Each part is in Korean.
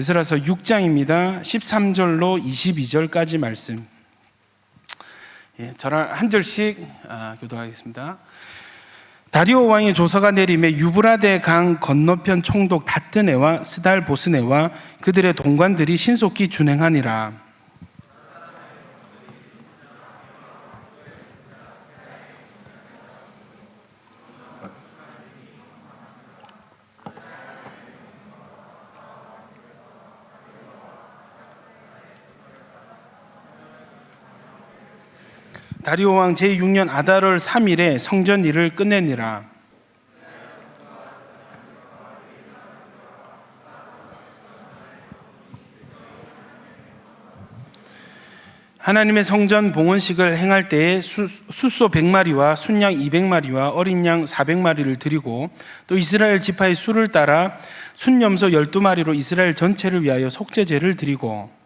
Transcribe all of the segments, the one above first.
에스라서 6장입니다. 13절로 22절까지 말씀. 저랑 한 절씩 교도하겠습니다. 다리오 왕의 조서가 내림에 유브라데 강 건너편 총독 다뜨네와 스달 보스네와 그들의 동관들이 신속히 준행하니라. 다리오 왕 제6년 아달월 3일에 성전 일을 끝내니라. 하나님의 성전 봉헌식을 행할 때에 숫소 100마리와 순양 200마리와 어린 양 400마리를 드리고 또 이스라엘 지파의 수를 따라 순염소 12마리로 이스라엘 전체를 위하여 속죄제를 드리고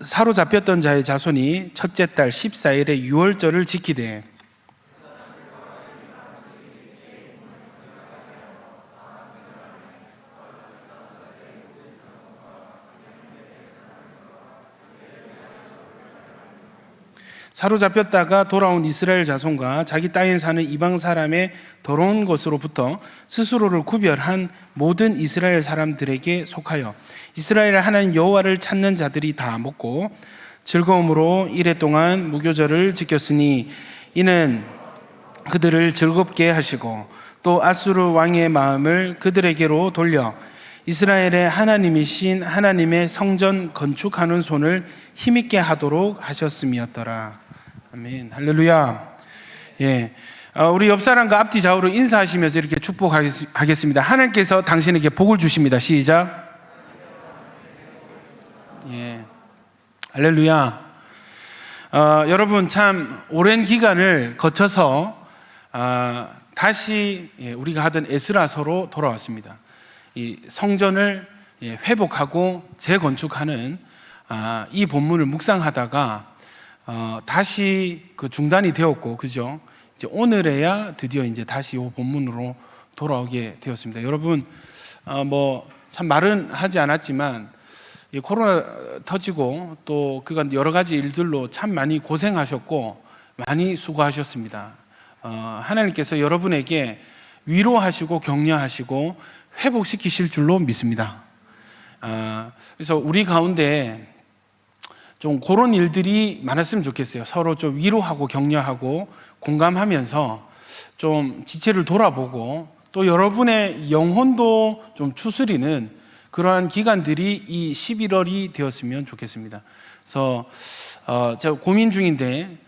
사로잡혔던 자의 자손이 첫째 달 14일에 유월절을 지키되 사로잡혔다가 돌아온 이스라엘 자손과 자기 땅에 사는 이방 사람의 더러운 것으로부터 스스로를 구별한 모든 이스라엘 사람들에게 속하여 이스라엘 하나님 여호와를 찾는 자들이 다 먹고 즐거움으로 이레 동안 무교절을 지켰으니 이는 그들을 즐겁게 하시고 또 아수르 왕의 마음을 그들에게로 돌려 이스라엘의 하나님이신 하나님의 성전 건축하는 손을 힘있게 하도록 하셨음이었더라. 아멘. 할렐루야. 우리 옆 사람과 앞뒤 좌우로 인사하시면서 이렇게 축복하겠습니다. 하나님께서 당신에게 복을 주십니다. 시작. 할렐루야. 여러분 참 오랜 기간을 거쳐서 다시 우리가 하던 에스라서로 돌아왔습니다. 이 성전을 회복하고 재건축하는 이 본문을 묵상하다가 다시 그 중단이 되었고, 그죠? 이제 오늘에야 드디어 이제 다시 이 본문으로 돌아오게 되었습니다. 여러분, 참 말은 하지 않았지만, 이 코로나 터지고 또 그간 여러 가지 일들로 참 많이 고생하셨고, 많이 수고하셨습니다. 하나님께서 여러분에게 위로하시고 격려하시고 회복시키실 줄로 믿습니다. 그래서 우리 가운데 좀 그런 일들이 많았으면 좋겠어요. 서로 좀 위로하고 격려하고 공감하면서 좀 지체를 돌아보고 또 여러분의 영혼도 좀 추스리는 그러한 기간들이 이 11월이 되었으면 좋겠습니다. 그래서 제가 고민 중인데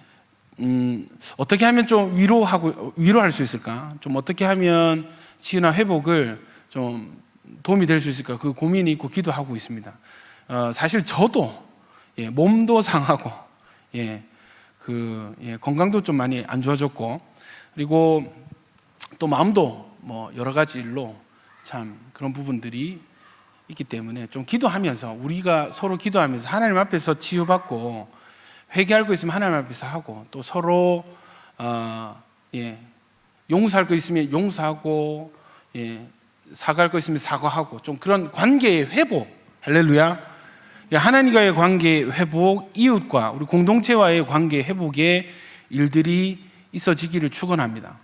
어떻게 하면 좀 위로할 수 있을까? 좀 어떻게 하면 치유나 회복을 좀 도움이 될 수 있을까? 그 고민이 있고 기도하고 있습니다. 사실 저도 몸도 상하고 건강도 좀 많이 안 좋아졌고 그리고 또 마음도 여러 가지 일로 참 그런 부분들이 있기 때문에 좀 기도하면서 우리가 서로 기도하면서 하나님 앞에서 치유받고 회개할 거 있으면 하나님 앞에서 하고 또 서로 용서할 거 있으면 용서하고 사과할 거 있으면 사과하고 좀 그런 관계의 회복, 할렐루야. 하나님과의 관계 회복, 이웃과 우리 공동체와의 관계 회복의 일들이 있어지기를 축원합니다.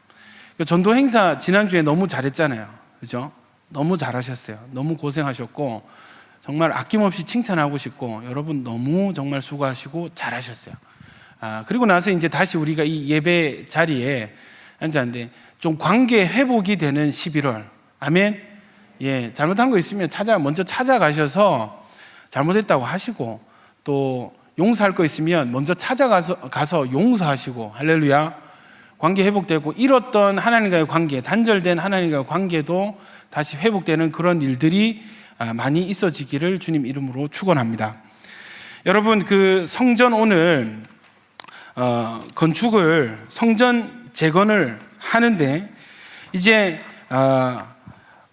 전도 행사 지난주에 너무 잘했잖아요, 그죠? 너무 잘하셨어요. 너무 고생하셨고 정말 아낌없이 칭찬하고 싶고 여러분 너무 정말 수고하시고 잘하셨어요. 그리고 나서 이제 다시 우리가 이 예배 자리에 앉았는데 좀 관계 회복이 되는 11월, 아멘. 잘못한 거 있으면 먼저 찾아가셔서 잘못했다고 하시고 또 용서할 거 있으면 먼저 찾아가서 용서하시고 할렐루야. 관계 회복되고 잃었던 하나님과의 관계, 단절된 하나님과의 관계도 다시 회복되는 그런 일들이 많이 있어지기를 주님 이름으로 축원합니다. 여러분 그 성전 오늘 건축을 성전 재건을 하는데 이제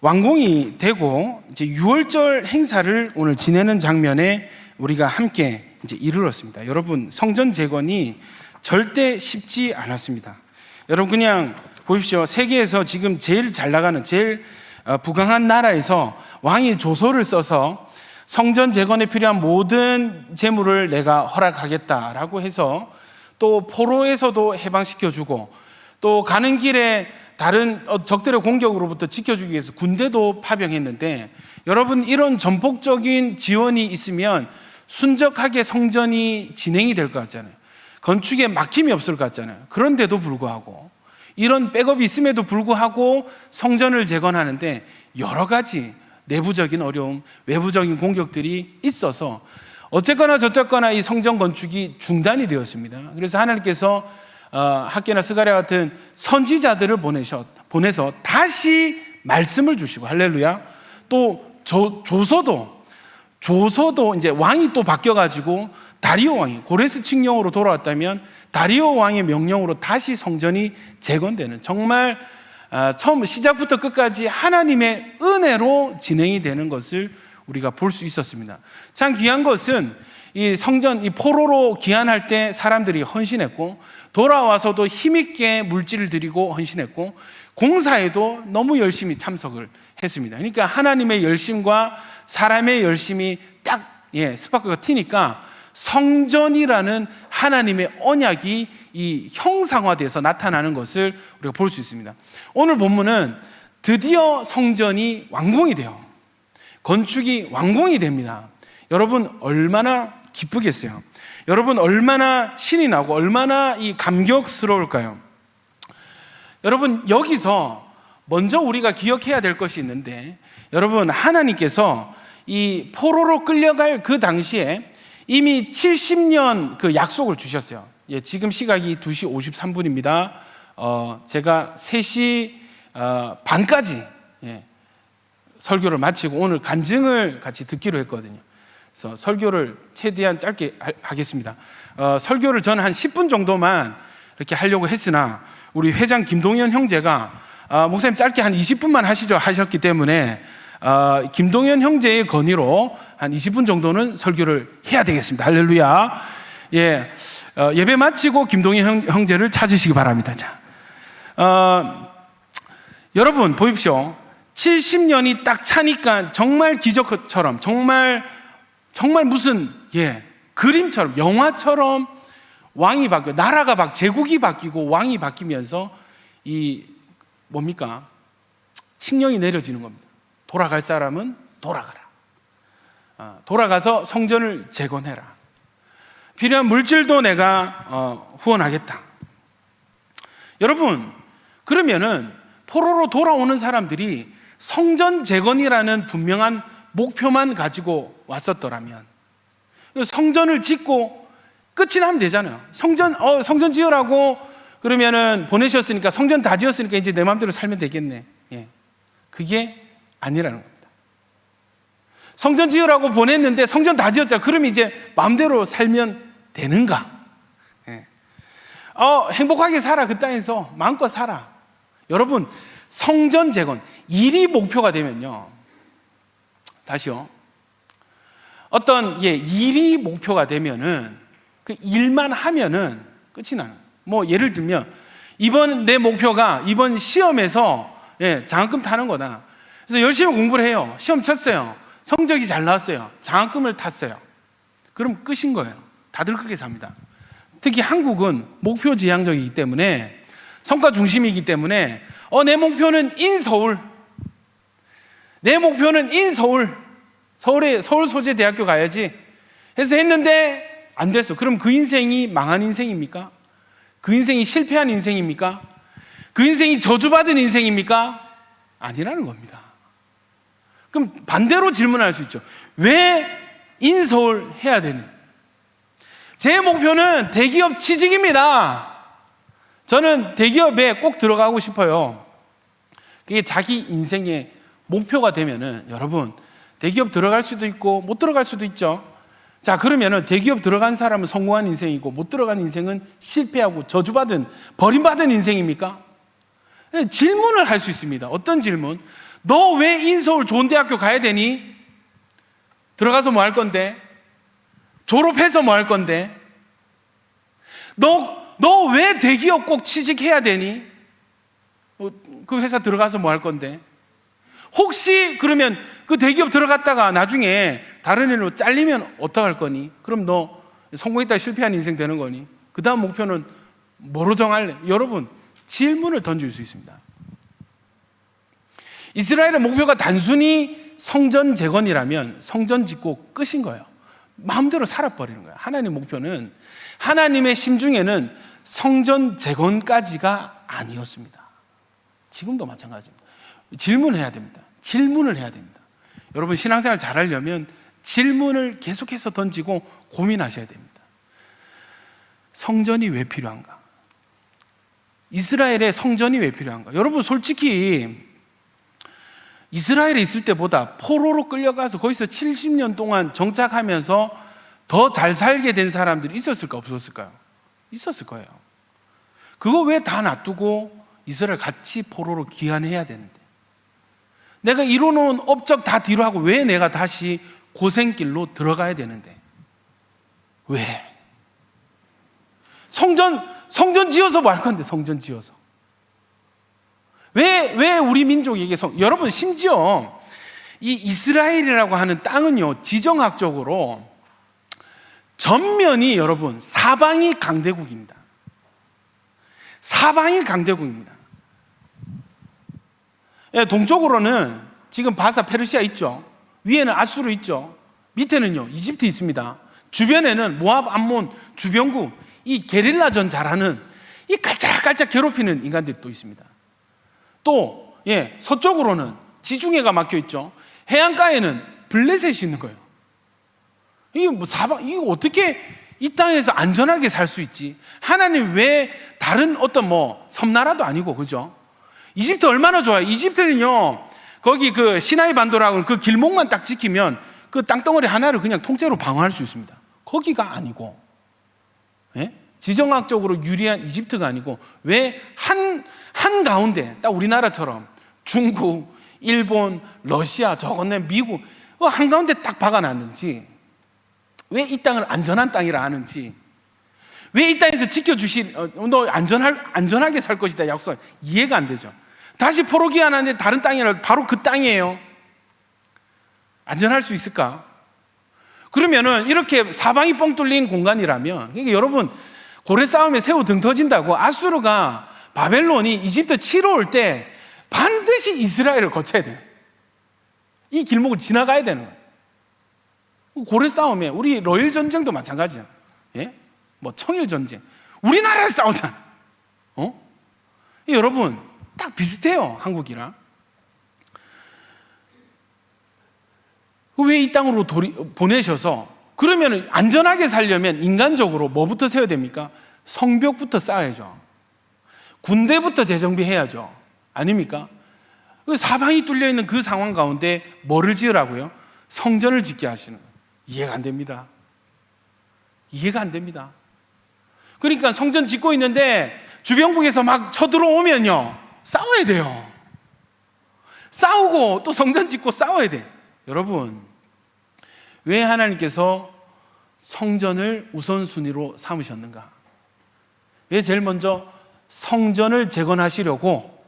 완공이 되고 이제 유월절 행사를 오늘 지내는 장면에 우리가 함께 이제 이르렀습니다. 여러분, 성전 재건이 절대 쉽지 않았습니다. 여러분, 그냥 보십시오. 세계에서 지금 제일 잘 나가는, 제일 부강한 나라에서 왕이 조서를 써서 성전 재건에 필요한 모든 재물을 내가 허락하겠다라고 해서 또 포로에서도 해방시켜주고 또 가는 길에 다른 적들의 공격으로부터 지켜주기 위해서 군대도 파병했는데, 여러분, 이런 전폭적인 지원이 있으면 순적하게 성전이 진행이 될 것 같잖아요. 건축에 막힘이 없을 것 같잖아요. 그런데도 불구하고, 이런 백업이 있음에도 불구하고 성전을 재건하는데 여러 가지 내부적인 어려움, 외부적인 공격들이 있어서 어쨌거나 저쨌거나 이 성전 건축이 중단이 되었습니다. 그래서 하나님께서 학개나 스가랴 같은 선지자들을 보내서 다시 말씀을 주시고, 할렐루야. 또 조서도 이제 왕이 또 바뀌어가지고 다리오 왕이 고레스 칙령으로 돌아왔다면 다리오 왕의 명령으로 다시 성전이 재건되는, 정말 처음 시작부터 끝까지 하나님의 은혜로 진행이 되는 것을 우리가 볼 수 있었습니다. 참 귀한 것은 이 성전, 이 포로로 귀환할 때 사람들이 헌신했고, 돌아와서도 힘있게 물질을 드리고 헌신했고, 공사에도 너무 열심히 참석을 했습니다. 그러니까 하나님의 열심과 사람의 열심이 딱 스파크가 튀니까 성전이라는 하나님의 언약이 이 형상화돼서 나타나는 것을 우리가 볼 수 있습니다. 오늘 본문은 드디어 성전이 완공이 돼요. 건축이 완공이 됩니다. 여러분, 얼마나 기쁘겠어요. 여러분, 얼마나 신이 나고 얼마나 이 감격스러울까요? 여러분, 여기서 먼저 우리가 기억해야 될 것이 있는데, 여러분, 하나님께서 이 포로로 끌려갈 그 당시에 이미 70년 그 약속을 주셨어요. 지금 시각이 2시 53분입니다. 제가 3시 반까지 설교를 마치고 오늘 간증을 같이 듣기로 했거든요. 그래서 설교를 최대한 짧게 하겠습니다. 설교를 저는 한 10분 정도만 이렇게 하려고 했으나 우리 회장 김동현 형제가 목사님 짧게 한 20분만 하시죠 하셨기 때문에 김동현 형제의 건의로 한 20분 정도는 설교를 해야 되겠습니다. 할렐루야. 예배 마치고 김동현 형제를 찾으시기 바랍니다. 자, 여러분 보십시오. 70년이 딱 차니까 정말 기적처럼, 정말 무슨 그림처럼, 영화처럼 왕이 바뀌고, 나라가 제국이 바뀌고 왕이 바뀌면서 이 뭡니까? 칙령이 내려지는 겁니다. 돌아갈 사람은 돌아가라. 돌아가서 성전을 재건해라. 필요한 물질도 내가 후원하겠다. 여러분, 그러면은 포로로 돌아오는 사람들이 성전 재건이라는 분명한 목표만 가지고 왔었더라면, 성전을 짓고 끝이 나면 되잖아요. 성전 지으라고 그러면은 보내셨으니까, 성전 다 지었으니까 이제 내 마음대로 살면 되겠네. 그게 아니라는 겁니다. 성전 지으라고 보냈는데 성전 다 지었자. 그러면 이제 마음대로 살면 되는가? 행복하게 살아. 그 땅에서 마음껏 살아. 여러분, 성전 재건, 일이 목표가 되면요. 다시요. 어떤 일이 목표가 되면은 그 일만 하면은 끝이 나는. 뭐 예를 들면 이번 내 목표가 이번 시험에서 장학금 타는 거다. 그래서 열심히 공부를 해요. 시험 쳤어요. 성적이 잘 나왔어요. 장학금을 탔어요. 그럼 끝인 거예요. 다들 그렇게 삽니다. 특히 한국은 목표 지향적이기 때문에, 성과 중심이기 때문에 내 목표는 인서울, 내 목표는 인서울, 서울 소재 대학교 가야지 해서 했는데 안 됐어. 그럼 그 인생이 망한 인생입니까? 그 인생이 실패한 인생입니까? 그 인생이 저주받은 인생입니까? 아니라는 겁니다. 그럼 반대로 질문할 수 있죠. 왜 인서울 해야 되는? 제 목표는 대기업 취직입니다. 저는 대기업에 꼭 들어가고 싶어요. 그게 자기 인생의 목표가 되면은, 여러분, 대기업 들어갈 수도 있고 못 들어갈 수도 있죠. 자, 그러면은 대기업 들어간 사람은 성공한 인생이고 못 들어간 인생은 실패하고 저주받은, 버림받은 인생입니까? 질문을 할 수 있습니다. 어떤 질문? 너 왜 인서울 좋은 대학교 가야 되니? 들어가서 뭐 할 건데? 졸업해서 뭐 할 건데? 너 왜 대기업 꼭 취직해야 되니? 그 회사 들어가서 뭐 할 건데? 혹시 그러면 그 대기업 들어갔다가 나중에 다른 일로 잘리면 어떡할 거니? 그럼 너 성공했다 실패한 인생 되는 거니? 그 다음 목표는 뭐로 정할래? 여러분, 질문을 던질 수 있습니다. 이스라엘의 목표가 단순히 성전 재건이라면 성전 짓고 끝인 거예요. 마음대로 살아버리는 거예요. 하나님 목표는, 하나님의 심중에는 성전 재건까지가 아니었습니다. 지금도 마찬가지입니다. 질문해야 됩니다. 질문을 해야 됩니다. 여러분, 신앙생활 잘하려면 질문을 계속해서 던지고 고민하셔야 됩니다. 성전이 왜 필요한가? 이스라엘의 성전이 왜 필요한가? 여러분, 솔직히 이스라엘에 있을 때보다 포로로 끌려가서 거기서 70년 동안 정착하면서 더 잘 살게 된 사람들이 있었을까 없었을까요? 있었을 거예요. 그거 왜 다 놔두고 이스라엘 같이 포로로 귀환해야 되는데, 내가 이뤄놓은 업적 다 뒤로 하고 왜 내가 다시 고생길로 들어가야 되는데, 왜? 성전 지어서 뭐 할 건데, 성전 지어서. 왜 우리 민족에게 여러분, 심지어 이 이스라엘이라고 하는 땅은요, 지정학적으로 전면이 여러분 사방이 강대국입니다. 사방이 강대국입니다. 예, 동쪽으로는 지금 바사 페르시아 있죠. 위에는 아수르 있죠. 밑에는요 이집트 있습니다. 주변에는 모압, 암몬, 주변국, 이 게릴라전 잘하는, 이 깔짝깔짝 괴롭히는 인간들이 또 있습니다. 또 서쪽으로는 지중해가 막혀 있죠. 해안가에는 블레셋이 있는 거예요. 이게 이거 어떻게 이 땅에서 안전하게 살 수 있지? 하나님 왜 다른 어떤 섬나라도 아니고, 그죠? 이집트 얼마나 좋아요. 이집트는요, 거기 그 시나이 반도라고 그 길목만 딱 지키면 그 땅덩어리 하나를 그냥 통째로 방어할 수 있습니다. 거기가 아니고, 지정학적으로 유리한 이집트가 아니고, 왜 한 가운데 딱 우리나라처럼 중국, 일본, 러시아, 저 건너 미국 한 가운데 딱 박아놨는지, 왜 이 땅을 안전한 땅이라 하는지, 왜 이 땅에서 지켜주신, 너 안전하게 살 것이다 약속, 이해가 안 되죠. 다시 포로 귀환하는데 다른 땅이라 바로 그 땅이에요. 안전할 수 있을까? 그러면은 이렇게 사방이 뻥 뚫린 공간이라면, 그러니까 여러분, 고래 싸움에 새우 등 터진다고 아수르가, 바벨론이 이집트 치러 올 때 반드시 이스라엘을 거쳐야 돼요. 이 길목을 지나가야 되는 거예요. 고래 싸움에, 우리 러일 전쟁도 마찬가지야. 청일 전쟁, 우리나라에서 싸우잖아. 여러분, 딱 비슷해요, 한국이랑. 왜 이 땅으로 보내셔서, 그러면 안전하게 살려면 인간적으로 뭐부터 세워야 됩니까? 성벽부터 쌓아야죠. 군대부터 재정비해야죠. 아닙니까? 사방이 뚫려 있는 그 상황 가운데 뭐를 지으라고요? 성전을 짓게 하시는 거예요. 이해가 안 됩니다. 이해가 안 됩니다. 그러니까 성전 짓고 있는데 주변국에서 막 쳐들어오면요, 싸워야 돼요. 싸우고 또 성전 짓고 싸워야 돼. 여러분, 왜 하나님께서 성전을 우선순위로 삼으셨는가? 왜 제일 먼저 성전을 재건하시려고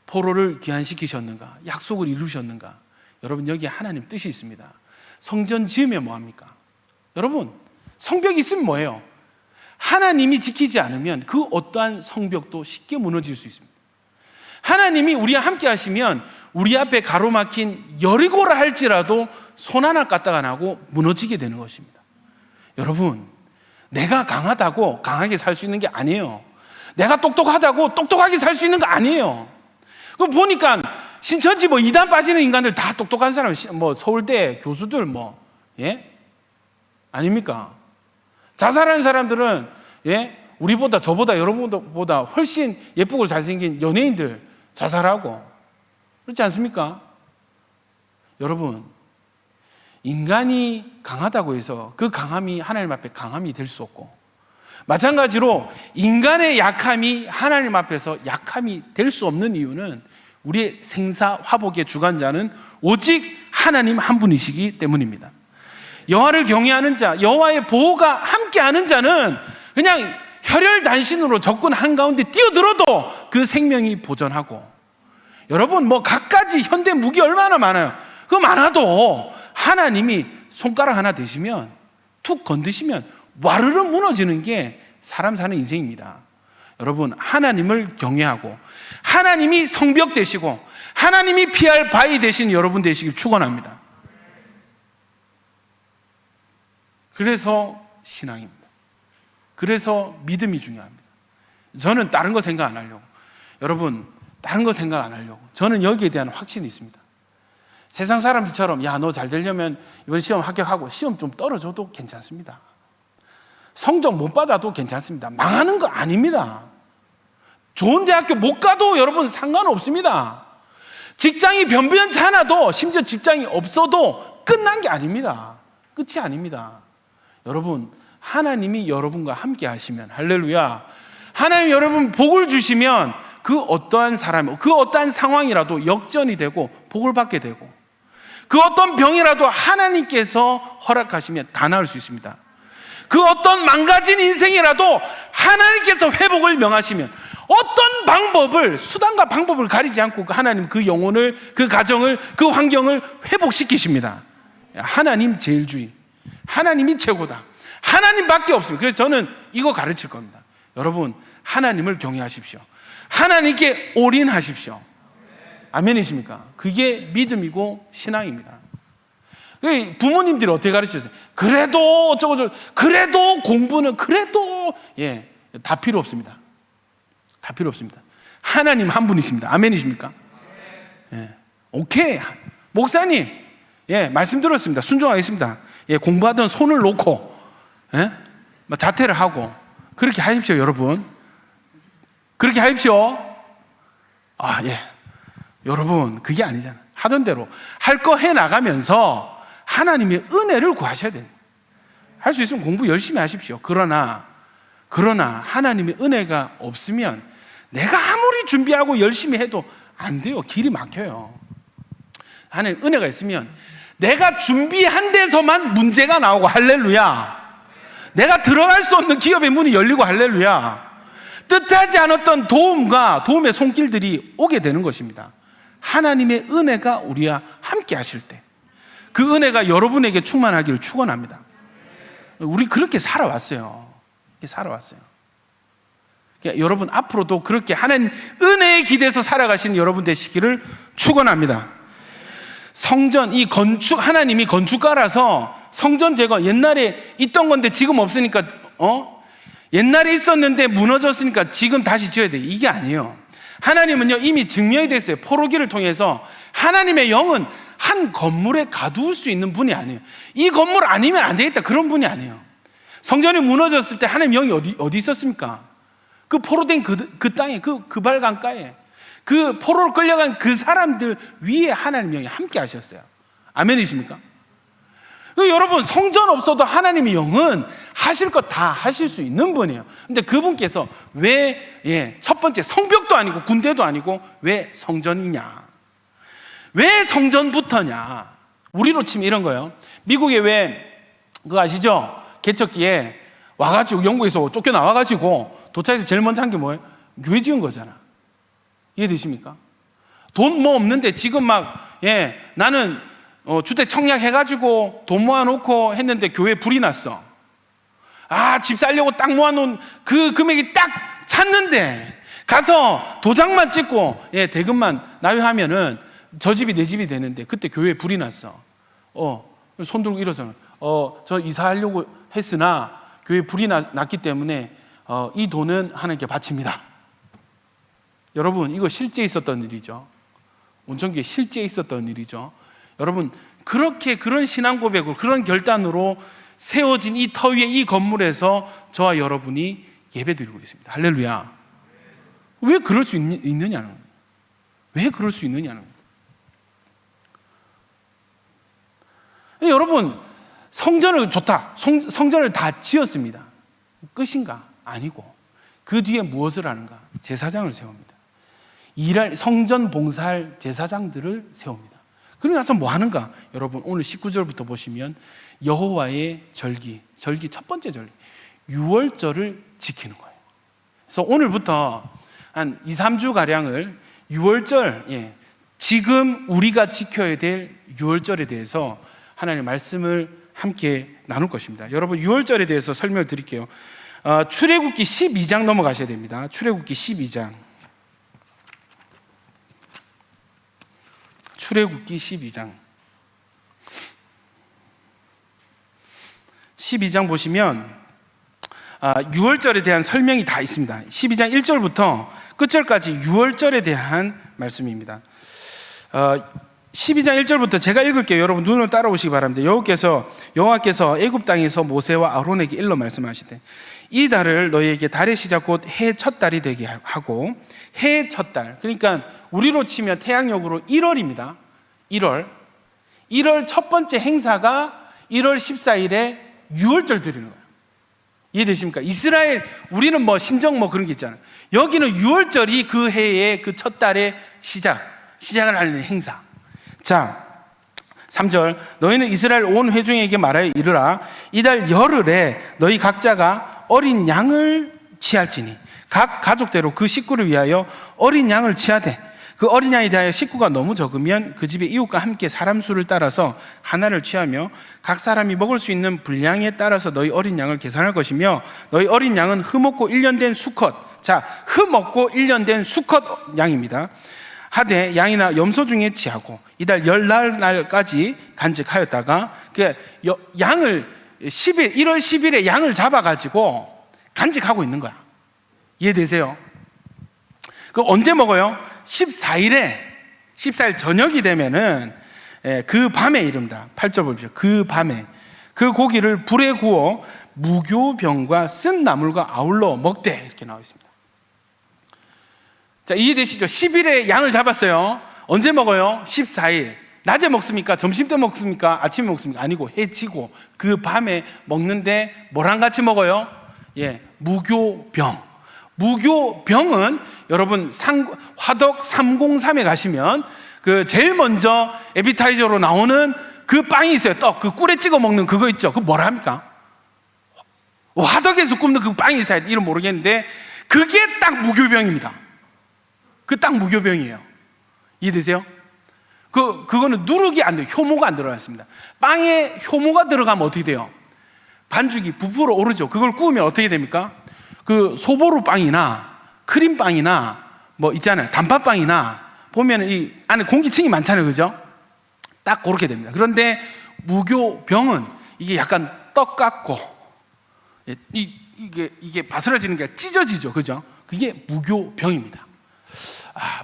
포로를 귀환시키셨는가? 약속을 이루셨는가? 여러분, 여기에 하나님 뜻이 있습니다. 성전 지으면 뭐합니까? 여러분, 성벽이 있으면 뭐예요? 하나님이 지키지 않으면 그 어떠한 성벽도 쉽게 무너질 수 있습니다. 하나님이 우리와 함께 하시면 우리 앞에 가로막힌 여리고라 할지라도 손 하나 까딱 안 하고 무너지게 되는 것입니다. 여러분, 내가 강하다고 강하게 살 수 있는 게 아니에요. 내가 똑똑하다고 똑똑하게 살 수 있는 거 아니에요. 그 보니까 신천지 이단 빠지는 인간들 다 똑똑한 사람, 서울대 교수들 아닙니까? 자살하는 사람들은 우리보다, 저보다, 여러분보다 훨씬 예쁘고 잘생긴 연예인들 자살하고, 그렇지 않습니까? 여러분, 인간이 강하다고 해서 그 강함이 하나님 앞에 강함이 될 수 없고, 마찬가지로 인간의 약함이 하나님 앞에서 약함이 될 수 없는 이유는 우리의 생사 화복의 주관자는 오직 하나님 한 분이시기 때문입니다. 여호와를 경외하는 자, 여호와의 보호가 함께하는 자는 그냥 혈혈단신으로 적군 한가운데 뛰어들어도 그 생명이 보존하고, 여러분 뭐 갖가지 현대 무기 얼마나 많아요. 그거 많아도 하나님이 손가락 하나 대시면, 툭 건드시면 와르르 무너지는 게 사람 사는 인생입니다. 여러분, 하나님을 경외하고 하나님이 성벽 되시고 하나님이 피할 바위 되신 여러분 되시길 축원합니다. 그래서 신앙입니다. 그래서 믿음이 중요합니다. 저는 다른 거 생각 안 하려고, 여러분 다른 거 생각 안 하려고, 저는 여기에 대한 확신이 있습니다. 세상 사람들처럼 야, 너 잘 되려면 이번 시험 합격하고 시험 좀 떨어져도 괜찮습니다. 성적 못 받아도 괜찮습니다. 망하는 거 아닙니다. 좋은 대학교 못 가도 여러분 상관없습니다. 직장이 변변찮아도, 심지어 직장이 없어도 끝난 게 아닙니다. 끝이 아닙니다. 여러분, 하나님이 여러분과 함께 하시면, 할렐루야, 하나님 여러분 복을 주시면 그 어떠한 사람, 그 어떠한 상황이라도 역전이 되고 복을 받게 되고, 그 어떤 병이라도 하나님께서 허락하시면 다 나을 수 있습니다. 그 어떤 망가진 인생이라도 하나님께서 회복을 명하시면 어떤 방법을, 수단과 방법을 가리지 않고 하나님 그 영혼을, 그 가정을, 그 환경을 회복시키십니다. 하나님 제일주의, 하나님이 최고다, 하나님밖에 없습니다. 그래서 저는 이거 가르칠 겁니다. 여러분, 하나님을 경외하십시오. 하나님께 올인하십시오. 아멘이십니까? 그게 믿음이고 신앙입니다. 부모님들이 어떻게 가르치셨어요? 그래도 어쩌고저쩌고, 그래도 공부는, 그래도, 다 필요 없습니다. 다 필요 없습니다. 하나님 한 분이십니다. 아멘이십니까? 오케이, 목사님, 말씀 들었습니다. 순종하겠습니다. 공부하던 손을 놓고 자퇴를 하고 그렇게 하십시오. 여러분, 그렇게 하십시오. 여러분, 그게 아니잖아요. 하던 대로 할 거 해나가면서 하나님의 은혜를 구하셔야 돼요. 할 수 있으면 공부 열심히 하십시오. 그러나 하나님의 은혜가 없으면 내가 아무리 준비하고 열심히 해도 안 돼요. 길이 막혀요. 하나님 은혜가 있으면 내가 준비한 데서만 문제가 나오고, 할렐루야, 내가 들어갈 수 없는 기업의 문이 열리고, 할렐루야, 뜻하지 않았던 도움의 손길들이 오게 되는 것입니다. 하나님의 은혜가 우리와 함께 하실 때 그 은혜가 여러분에게 충만하기를 축원합니다. 우리 그렇게 살아왔어요. 그러니까 여러분 앞으로도 그렇게 하나님 은혜에 기대서 살아가시는 여러분 되시기를 축원합니다. 성전, 이 건축, 하나님이 건축가라서 성전 제거, 옛날에 있던 건데 지금 없으니까, 옛날에 있었는데 무너졌으니까 지금 다시 지어야 돼, 이게 아니에요. 하나님은요 이미 증명이 됐어요. 포로기를 통해서 하나님의 영은 한 건물에 가두을 수 있는 분이 아니에요. 이 건물 아니면 안 되겠다, 그런 분이 아니에요. 성전이 무너졌을 때 하나님 영이 어디 있었습니까? 그 포로된 그 땅에, 그 발강가에, 그 포로로 끌려간 그 사람들 위에 하나님 영이 함께 하셨어요. 아멘이십니까? 여러분, 성전 없어도 하나님의 영은 하실 것 다 하실 수 있는 분이에요. 근데 그분께서 왜 첫 번째 성벽도 아니고 군대도 아니고 왜 성전이냐, 왜 성전부터냐? 우리로 치면 이런 거예요. 미국에 그거 아시죠? 개척기에 와가지고, 영국에서 쫓겨나와가지고 도착해서 제일 먼저 한 게 뭐예요? 교회 지은 거잖아. 이해되십니까? 돈 뭐 없는데 지금 나는 주택 청약해가지고 돈 모아놓고 했는데 교회에 불이 났어. 집 살려고 딱 모아놓은 그 금액이 딱 찼는데 가서 도장만 찍고 대금만 납입하면은 저 집이 내 집이 되는데, 그때 교회에 불이 났어. 손 들고 일어서는 저 이사하려고 했으나 교회에 불이 났기 때문에 이 돈은 하나님께 바칩니다. 여러분, 이거 실제 있었던 일이죠. 온천교에 실제 있었던 일이죠. 여러분, 그런 신앙 고백으로, 그런 결단으로 세워진 이 터 위에, 이 건물에서 저와 여러분이 예배드리고 있습니다. 할렐루야. 왜 그럴 수 있느냐는 거예요. 왜 그럴 수 있느냐는 거예요. 여러분, 성전을 좋다, 성전을 다 지었습니다. 끝인가? 아니고 그 뒤에 무엇을 하는가? 제사장을 세웁니다. 성전 봉사할 제사장들을 세웁니다. 그러고 나서 뭐 하는가? 여러분 오늘 19절부터 보시면 여호와의 절기 첫 번째 절기 유월절을 지키는 거예요. 그래서 오늘부터 한 2, 3주 가량을 유월절, 지금 우리가 지켜야 될 유월절에 대해서 하나님의 말씀을 함께 나눌 것입니다. 여러분 유월절에 대해서 설명을 드릴게요. 출애굽기 12장 넘어가셔야 됩니다. 출애굽기 12장. 출애굽기 12장. 12장 보시면 유월절에 대한 설명이 다 있습니다. 12장 1절부터 끝절까지 유월절에 대한 말씀입니다. 12장 1절부터 제가 읽을게요. 여러분 눈으로 따라오시기 바랍니다. 여호와께서 애굽 땅에서 모세와 아론에게 일러 말씀하시되 이 달을 너희에게 달의 시작 곧 해 첫 달이 되게 하고, 해 첫 달, 그러니까 우리로 치면 태양력으로 1월입니다. 1월 첫 번째 행사가 1월 14일에 유월절 드리는 거예요. 이해되십니까? 이스라엘, 우리는 뭐 신정 뭐 그런 게 있잖아요. 여기는 유월절이 그 해의 그 첫 달의 시작을 하는 행사. 자, 3절. 너희는 이스라엘 온 회중에게 말하여 이르라. 이달 열흘에 너희 각자가 어린 양을 취할지니 각 가족대로 그 식구를 위하여 어린 양을 취하되 그 어린 양에 대하여 식구가 너무 적으면 그 집의 이웃과 함께 사람 수를 따라서 하나를 취하며 각 사람이 먹을 수 있는 분량에 따라서 너희 어린 양을 계산할 것이며 너희 어린 양은 흠없고 1년 된 수컷, 자, 흠없고 1년 된 수컷 양입니다. 하되 양이나 염소 중에 취하고 이달 열날까지 간직하였다가 그 양을 1월 10일에 양을 잡아가지고 간직하고 있는 거야. 이해되세요? 그 언제 먹어요? 14일 저녁이 되면은 그 밤에 이릅니다. 8절 보십시오. 그 밤에 그 고기를 불에 구워 무교병과 쓴 나물과 아울러 먹되 이렇게 나와 있습니다. 자, 이해되시죠? 10일에 양을 잡았어요. 언제 먹어요? 14일. 낮에 먹습니까? 점심 때 먹습니까? 아침에 먹습니까? 아니고 해치고 그 밤에 먹는데 뭐랑 같이 먹어요? 무교병. 무교병은 여러분 화덕 303에 가시면 그 제일 먼저 에피타이저로 나오는 그 빵이 있어요. 떡, 그 꿀에 찍어 먹는 그거 있죠. 그거 뭐라 합니까? 화덕에서 굽는 그 빵이 있어요. 이름 모르겠는데 그게 딱 무교병입니다. 그 딱 무교병이에요. 이해되세요? 그거는 누룩이 안 돼요. 효모가 안 들어갔습니다. 빵에 효모가 들어가면 어떻게 돼요? 반죽이 부풀어 오르죠. 그걸 구우면 어떻게 됩니까? 그 소보루 빵이나 크림빵이나 뭐 있잖아요. 단팥빵이나 보면 이 안에 공기층이 많잖아요. 그죠? 딱 그렇게 됩니다. 그런데 무교병은 이게 약간 떡 같고 이게 바스라지는 게 찢어지죠. 그죠? 그게 무교병입니다.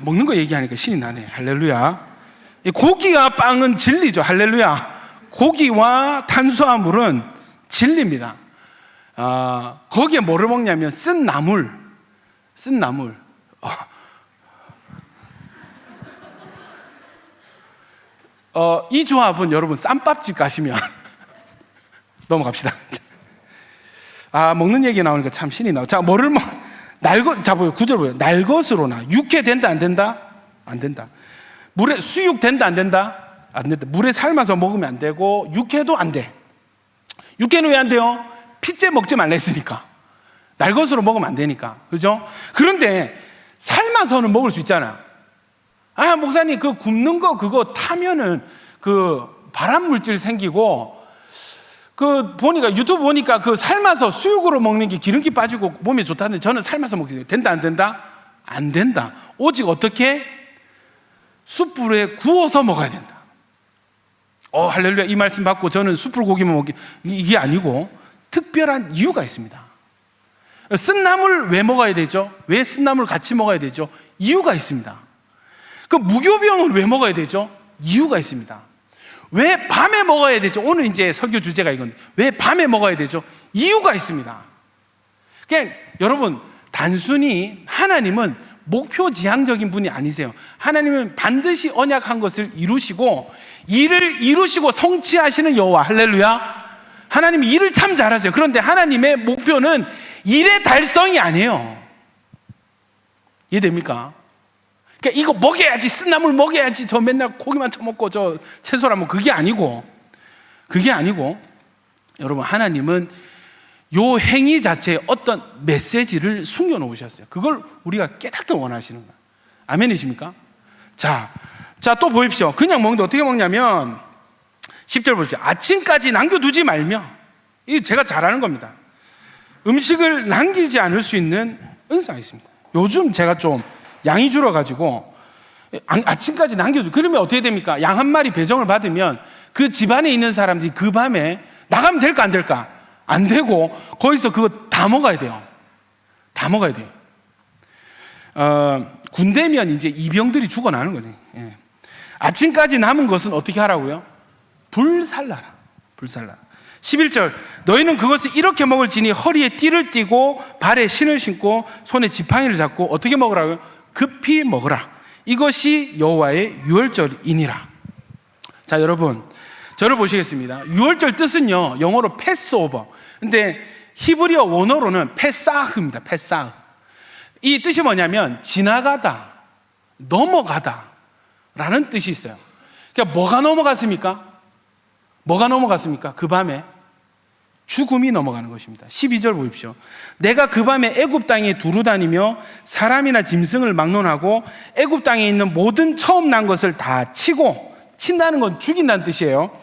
먹는 거 얘기하니까 신이 나네. 할렐루야. 고기와 빵은 진리죠. 할렐루야. 고기와 탄수화물은 진리입니다. 거기에 뭐를 먹냐면 쓴 나물. 이 조합은 여러분 쌈밥집 가시면 넘어갑시다. 먹는 얘기 나오니까 참 신이 나와. 자, 뭐를 자, 보여. 9절 보여. 날것으로나 육회 된다 안 된다? 안 된다. 물에 수육 된다 안 된다? 안 된다. 물에 삶아서 먹으면 안 되고 육회도 안 돼. 육회는 왜 안 돼요? 핏째 먹지 말라 했으니까. 날것으로 먹으면 안 되니까. 그죠? 그런데 삶아서는 먹을 수 있잖아. 목사님 그 굽는 거 그거 타면은 그 발암 물질 생기고 그 보니까 유튜브 보니까 그 삶아서 수육으로 먹는 게 기름기 빠지고 몸에 좋다는데 저는 삶아서 먹겠어요. 된다 안 된다? 안 된다. 오직 어떻게? 숯불에 구워서 먹어야 된다. 할렐루야. 이 말씀 받고 저는 숯불 고기만 먹기 이게 아니고 특별한 이유가 있습니다. 쓴나물 왜 먹어야 되죠? 왜 쓴나물 같이 먹어야 되죠? 이유가 있습니다. 그 무교병을 왜 먹어야 되죠? 이유가 있습니다. 왜 밤에 먹어야 되죠? 오늘 이제 설교 주제가 이건데 왜 밤에 먹어야 되죠? 이유가 있습니다. 그냥 여러분 단순히 하나님은 목표지향적인 분이 아니세요. 하나님은 반드시 언약한 것을 이루시고 일을 이루시고 성취하시는 여호와. 할렐루야. 하나님이 일을 참 잘하세요. 그런데 하나님의 목표는 일의 달성이 아니에요. 이해됩니까? 그러니까 이거 먹여야지, 쓴나물 먹여야지, 저 맨날 고기만 처먹고 저 채소라면 그게 아니고 여러분, 하나님은 요 행위 자체에 어떤 메시지를 숨겨놓으셨어요. 그걸 우리가 깨닫게 원하시는 거예요. 아멘이십니까? 자, 또 보십시오. 그냥 먹는데 어떻게 먹냐면 10절 보십시오. 아침까지 남겨두지 말며, 이게 제가 잘하는 겁니다. 음식을 남기지 않을 수 있는 은사가 있습니다. 요즘 제가 좀 양이 줄어가지고 아침까지 남겨두. 그러면 어떻게 됩니까? 양 한 마리 배정을 받으면 그 집안에 있는 사람들이 그 밤에 나가면 될까 안 될까? 안 되고 거기서 그거 다 먹어야 돼요. 다 먹어야 돼요. 군대면 이제 이병들이 죽어나는 거지. 예. 아침까지 남은 것은 어떻게 하라고요? 불살라라. 11절, 너희는 그것을 이렇게 먹을지니 허리에 띠를 띠고 발에 신을 신고 손에 지팡이를 잡고 어떻게 먹으라고요? 급히 먹으라. 이것이 여호와의 유월절이니라. 자, 여러분, 저를 보시겠습니다. 유월절 뜻은요, 영어로 패스오버. 근데 히브리어 원어로는 페사흐입니다. 페사흐. 이 뜻이 뭐냐면 지나가다, 넘어가다 라는 뜻이 있어요. 그러니까 뭐가 넘어갔습니까? 그 밤에 죽음이 넘어가는 것입니다. 12절 보십시오. 내가 그 밤에 애굽 땅에 두루 다니며 사람이나 짐승을 막론하고 애굽 땅에 있는 모든 처음 난 것을 다 치고, 친다는 건 죽인다는 뜻이에요.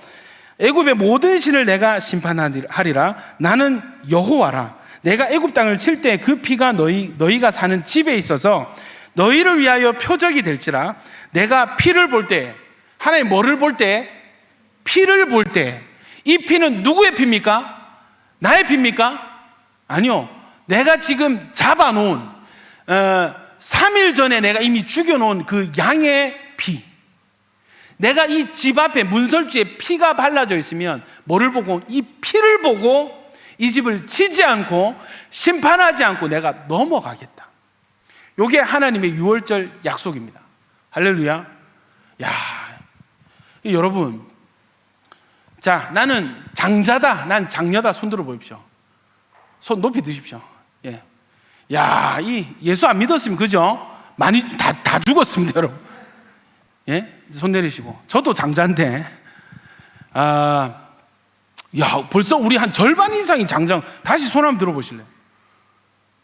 애굽의 모든 신을 내가 심판하리라. 나는 여호와라. 내가 애굽 땅을 칠 때 그 피가 너희가 사는 집에 있어서 너희를 위하여 표적이 될지라. 내가 피를 볼 때, 하나님 뭐를 볼 때? 피를 볼 때, 이 피는 누구의 피입니까? 나의 피입니까? 아니요. 내가 지금 잡아놓은 3일 전에 내가 이미 죽여놓은 그 양의 피. 내가 이 집 앞에 문설주에 피가 발라져 있으면 뭐를 보고? 이 피를 보고 이 집을 치지 않고 심판하지 않고 내가 넘어가겠다. 이게 하나님의 유월절 약속입니다. 할렐루야. 야, 여러분, 자, 나는 장자다, 난 장녀다. 손 들어 보십시오. 손 높이 드십시오. 예. 야, 이 예수 안 믿었으면 그죠? 많이 다 죽었습니다, 여러분. 예? 손 내리시고. 저도 장자인데, 야, 벌써 우리 한 절반 이상이 장장. 다시 손 한번 들어보실래요?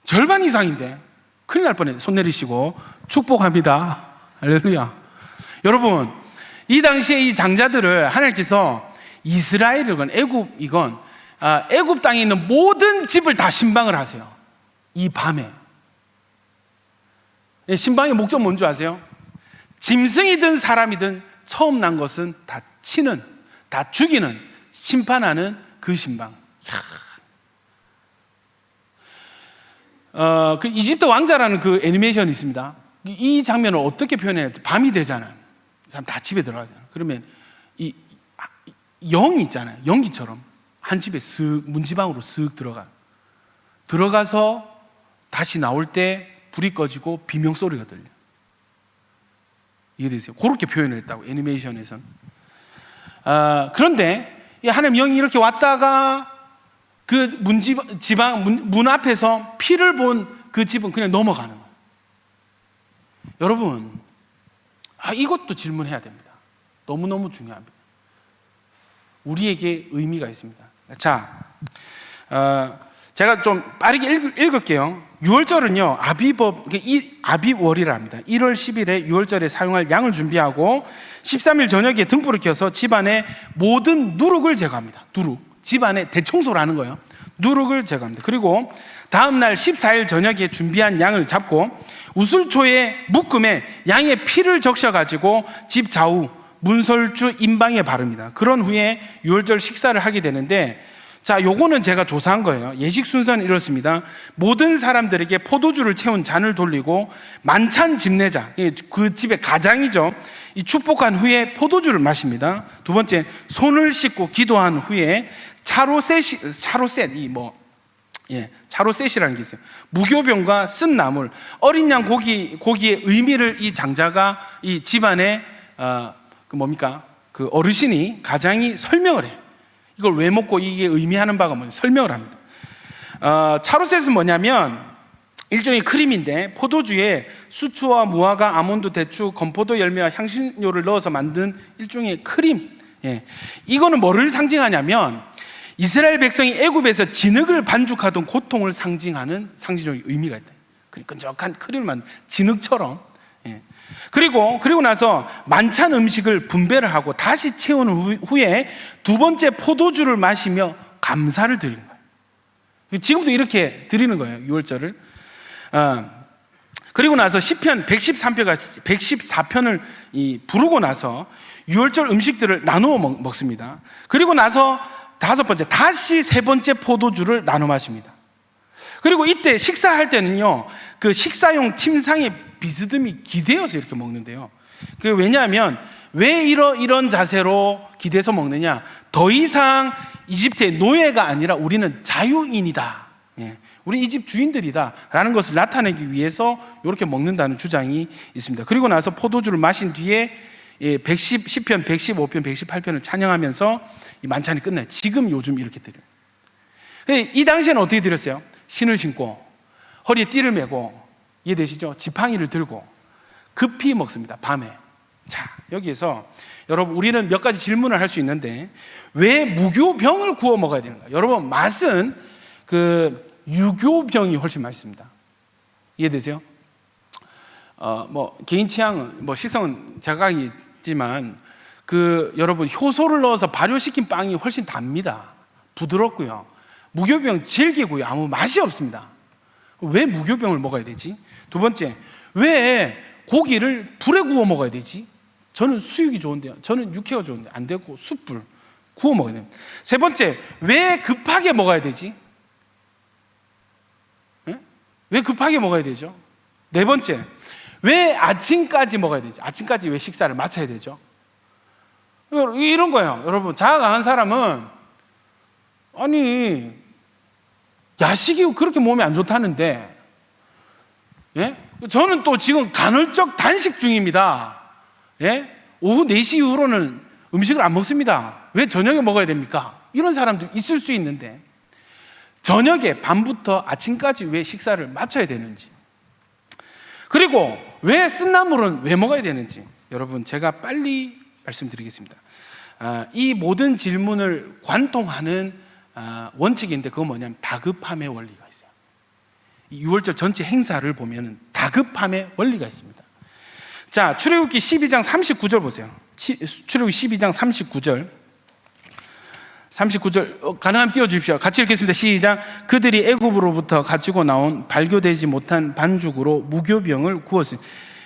절반 이상인데 큰일 날 뻔했네. 손 내리시고 축복합니다. 할렐루야. 여러분, 이 당시에 이 장자들을 하나님께서 이스라엘이건 애굽이건 애굽 땅에 있는 모든 집을 다 신방을 하세요. 이 밤에. 신방의 목적 뭔지 아세요? 짐승이든 사람이든 처음 난 것은 다 치는, 다 죽이는, 심판하는 그 신방. 그 이집트 왕자라는 그 애니메이션이 있습니다. 이 장면을 어떻게 표현해야 돼? 밤이 되잖아요. 사람 다 집에 들어가잖아요. 그러면 이 영이 있잖아요. 연기처럼 한 집에 쓱 문지방으로 쓱 들어가서 다시 나올 때 불이 꺼지고 비명소리가 들려. 이해되세요? 그렇게 표현을 했다고, 애니메이션에서는. 그런데 하나님 영이 이렇게 왔다가 그 문 앞에서 피를 본 그 집은 그냥 넘어가는 거예요. 여러분, 이것도 질문해야 됩니다. 너무너무 중요합니다. 우리에게 의미가 있습니다. 자, 제가 좀 빠르게 읽을게요. 6월절은요, 아비월이라 합니다. 1월 10일에 6월절에 사용할 양을 준비하고 13일 저녁에 등불을 켜서 집안의 모든 누룩을 제거합니다. 집안의 대청소를 하는 거예요. 누룩을 제거합니다. 그리고 다음날 14일 저녁에 준비한 양을 잡고 우슬초의 묶음에 양의 피를 적셔가지고 집 좌우 문설주 임방에 바릅니다. 그런 후에 6월절 식사를 하게 되는데, 자, 요거는 제가 조사한 거예요. 예식 순서는 이렇습니다. 모든 사람들에게 포도주를 채운 잔을 돌리고 만찬 집내자, 그 집의 가장이죠, 이 축복한 후에 포도주를 마십니다. 두 번째, 손을 씻고 기도한 후에 차로셋이라는 게 있어요. 무교병과 쓴 나물, 어린 양 고기의 의미를 이 장자가 이 집안의 그 어르신이, 가장이 설명을 해요. 이걸 왜 먹고 이게 의미하는 바가 뭔지 설명을 합니다. 차로셋은 뭐냐면, 일종의 크림인데 포도주에 수초와 무화과, 아몬드, 대추, 건포도 열매와 향신료를 넣어서 만든 일종의 크림. 이거는 뭐를 상징하냐면 이스라엘 백성이 애굽에서 진흙을 반죽하던 고통을 상징하는 상징적인 의미가 있다. 끈적한 크림을 만든 진흙처럼. 그리고 나서 만찬 음식을 분배를 하고 다시 채운 후에 두 번째 포도주를 마시며 감사를 드리는 거예요. 지금도 이렇게 드리는 거예요, 유월절을. 그리고 나서 시편 114편을 부르고 나서 유월절 음식들을 나누어 먹습니다. 그리고 나서 다섯 번째, 다시 세 번째 포도주를 나눠 마십니다. 그리고 이때 식사할 때는요, 그 식사용 침상에 비스듬히 기대어서 이렇게 먹는데요. 왜냐하면 왜 이런 자세로 기대서 먹느냐? 더 이상 이집트의 노예가 아니라 우리는 자유인이다. 우리 이 집 주인들이다 라는 것을 나타내기 위해서 이렇게 먹는다는 주장이 있습니다. 그리고 나서 포도주를 마신 뒤에 시편 115편, 118편을 찬양하면서 이 만찬이 끝나요. 지금 요즘 이렇게 드려요. 이 당시에는 어떻게 드렸어요? 신을 신고 허리에 띠를 메고, 이해되시죠? 지팡이를 들고 급히 먹습니다, 밤에. 자, 여기에서 여러분, 우리는 몇 가지 질문을 할 수 있는데 왜 무교병을 구워 먹어야 되는가? 여러분, 맛은 유교병이 훨씬 맛있습니다. 이해되세요? 개인 취향은, 식성은 자각이지만, 여러분, 효소를 넣어서 발효시킨 빵이 훨씬 답니다. 부드럽고요. 무교병 질기고요. 아무 맛이 없습니다. 왜 무교병을 먹어야 되지? 두 번째, 왜 고기를 불에 구워 먹어야 되지? 저는 수육이 좋은데요. 저는 육회가 좋은데 안 되고 숯불 구워 먹어야 됩니다. 세 번째, 왜 급하게 먹어야 되지? 왜 급하게 먹어야 되죠? 네 번째, 왜 아침까지 먹어야 되지? 아침까지 왜 식사를 마쳐야 되죠? 이런 거예요. 여러분, 자아 강한 사람은 야식이 그렇게 몸에 안 좋다는데, 저는 또 지금 간헐적 단식 중입니다. 오후 4시 이후로는 음식을 안 먹습니다. 왜 저녁에 먹어야 됩니까? 이런 사람도 있을 수 있는데, 저녁에 밤부터 아침까지 왜 식사를 마쳐야 되는지, 그리고 왜 쓴나물은 왜 먹어야 되는지, 여러분, 제가 빨리 말씀드리겠습니다. 이 모든 질문을 관통하는 원칙인데, 그건 뭐냐면 다급함의 원리가 있어요. 이 유월절 전체 행사를 보면 다급함의 원리가 있습니다. 자, 출애굽기 12장 39절 보세요. 출애굽기 12장 39절 가능하면 띄워주십시오. 같이 읽겠습니다. 시작. 그들이 애굽으로부터 가지고 나온 발교되지 못한 반죽으로 무교병을 구웠으니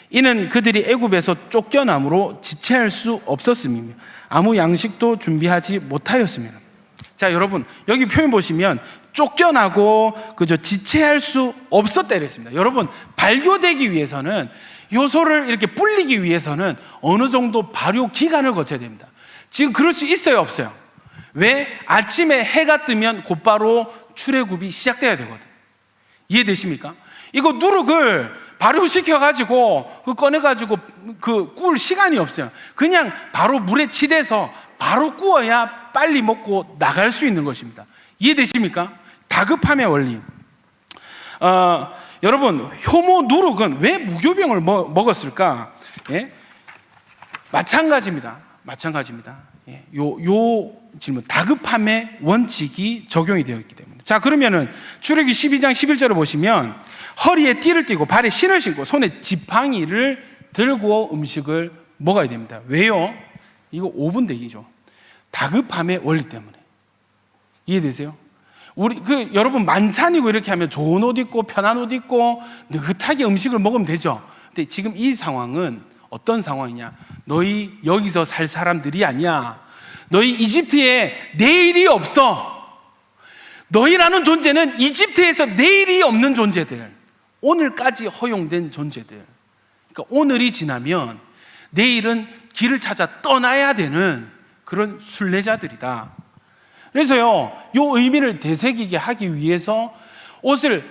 이는 그들이 애굽에서 쫓겨남으로 지체할 수 없었음이며 아무 양식도 준비하지 못하였습니다. 자, 여러분, 여기 표현 보시면 쫓겨나고 지체할 수 없었다 이랬습니다. 여러분, 발교되기 위해서는, 요소를 이렇게 불리기 위해서는 어느 정도 발효 기간을 거쳐야 됩니다. 지금 그럴 수 있어요, 없어요? 왜? 아침에 해가 뜨면 곧바로 출애굽이 시작돼야 되거든. 이해되십니까? 이거 누룩을 발효시켜가지고 꺼내가지고 구울 시간이 없어요. 그냥 바로 물에 치대서 바로 구워야 빨리 먹고 나갈 수 있는 것입니다. 이해되십니까? 다급함의 원리. 여러분, 효모 누룩은 왜 무교병을 먹었을까? 마찬가지입니다. 요 질문, 다급함의 원칙이 적용이 되어 있기 때문에. 자, 그러면은 출애굽기 12장 11절을 보시면 허리에 띠를 띠고 발에 신을 신고 손에 지팡이를 들고 음식을 먹어야 됩니다. 왜요? 이거 5분 대기죠. 다급함의 원리 때문에. 이해되세요? 여러분, 만찬이고 이렇게 하면 좋은 옷 입고 편한 옷 입고 느긋하게 음식을 먹으면 되죠. 근데 지금 이 상황은 어떤 상황이냐? 너희 여기서 살 사람들이 아니야. 너희 이집트에 내일이 없어. 너희라는 존재는 이집트에서 내일이 없는 존재들, 오늘까지 허용된 존재들. 그러니까 오늘이 지나면 내일은 길을 찾아 떠나야 되는 그런 순례자들이다. 그래서요, 요 의미를 되새기게 하기 위해서 옷을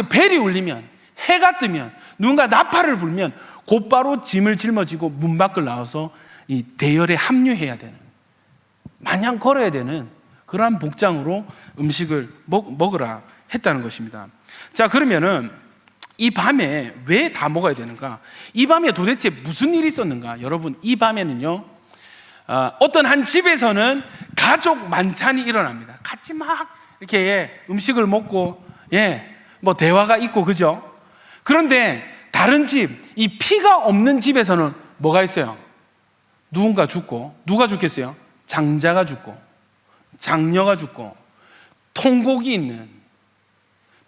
벨이 울리면, 해가 뜨면, 누군가 나팔을 불면 곧바로 짐을 짊어지고 문 밖을 나와서 이 대열에 합류해야 되는, 마냥 걸어야 되는 그러한 복장으로 음식을 먹으라 했다는 것입니다. 자, 그러면은 이 밤에 왜 다 먹어야 되는가? 이 밤에 도대체 무슨 일이 있었는가? 여러분, 이 밤에는요, 어떤 한 집에서는 가족 만찬이 일어납니다. 같이 막 이렇게 음식을 먹고, 뭐 대화가 있고, 그죠? 그런데 다른 집, 이 피가 없는 집에서는 뭐가 있어요? 누군가 죽고, 누가 죽겠어요? 장자가 죽고, 장녀가 죽고, 통곡이 있는,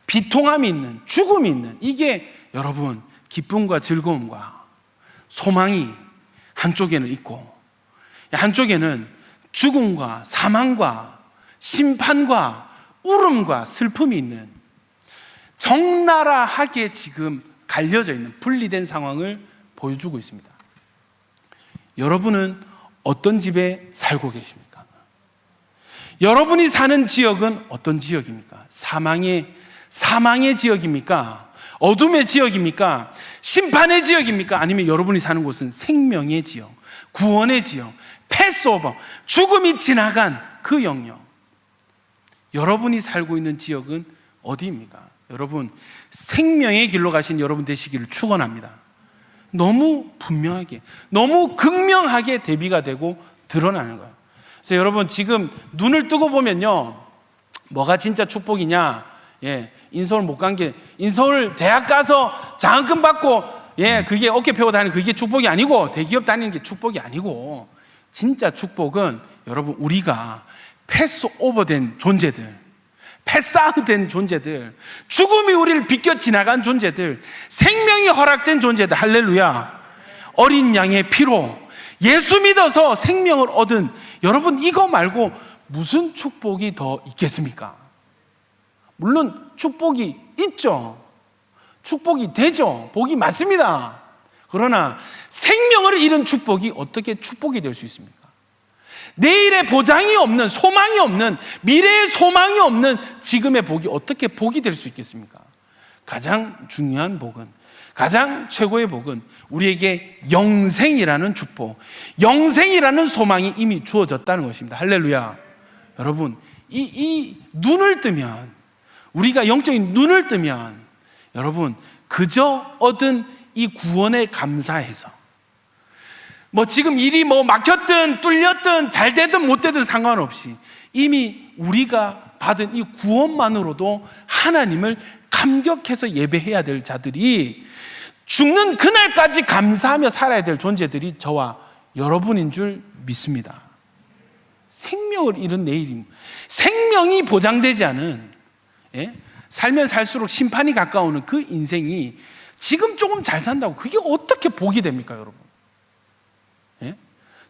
비통함이 있는, 죽음이 있는, 이게 여러분 기쁨과 즐거움과 소망이 한쪽에는 있고, 한쪽에는 죽음과 사망과 심판과 울음과 슬픔이 있는 적나라하게 지금 갈려져 있는 분리된 상황을 보여주고 있습니다. 여러분은 어떤 집에 살고 계십니까? 여러분이 사는 지역은 어떤 지역입니까? 사망의 지역입니까? 어둠의 지역입니까? 심판의 지역입니까? 아니면 여러분이 사는 곳은 생명의 지역, 구원의 지역, 패스오버, 죽음이 지나간 그 영역. 여러분이 살고 있는 지역은 어디입니까? 여러분, 생명의 길로 가신 여러분 되시기를 축원합니다. 너무 분명하게, 너무 극명하게 대비가 되고 드러나는 거예요. 그래서 여러분, 지금 눈을 뜨고 보면요, 뭐가 진짜 축복이냐? 인서울 못 간 게, 인서울 대학 가서 장학금 받고, 그게 어깨 펴고 다니는 그게 축복이 아니고, 대기업 다니는 게 축복이 아니고, 진짜 축복은 여러분, 우리가 패스오버된 존재들, 패스아웃된 존재들, 죽음이 우리를 비껴 지나간 존재들, 생명이 허락된 존재들, 할렐루야. 어린 양의 피로 예수 믿어서 생명을 얻은 여러분, 이거 말고 무슨 축복이 더 있겠습니까? 물론 축복이 있죠. 축복이 되죠. 복이 맞습니다. 그러나 생명을 잃은 축복이 어떻게 축복이 될 수 있습니까? 내일의 보장이 없는, 소망이 없는, 미래의 소망이 없는 지금의 복이 어떻게 복이 될 수 있겠습니까? 가장 중요한 복은, 가장 최고의 복은 우리에게 영생이라는 축복, 영생이라는 소망이 이미 주어졌다는 것입니다. 할렐루야. 여러분, 이 눈을 뜨면, 우리가 영적인 눈을 뜨면, 여러분, 그저 얻은 이 구원에 감사해서, 뭐 지금 일이 뭐 막혔든 뚫렸든 잘 되든 못 되든 상관없이 이미 우리가 받은 이 구원만으로도 하나님을 감격해서 예배해야 될 자들이, 죽는 그날까지 감사하며 살아야 될 존재들이 저와 여러분인 줄 믿습니다. 생명을 잃은 내일입니다. 생명이 보장되지 않은, 살면 살수록 심판이 가까우는 그 인생이 지금 조금 잘 산다고 그게 어떻게 복이 됩니까, 여러분?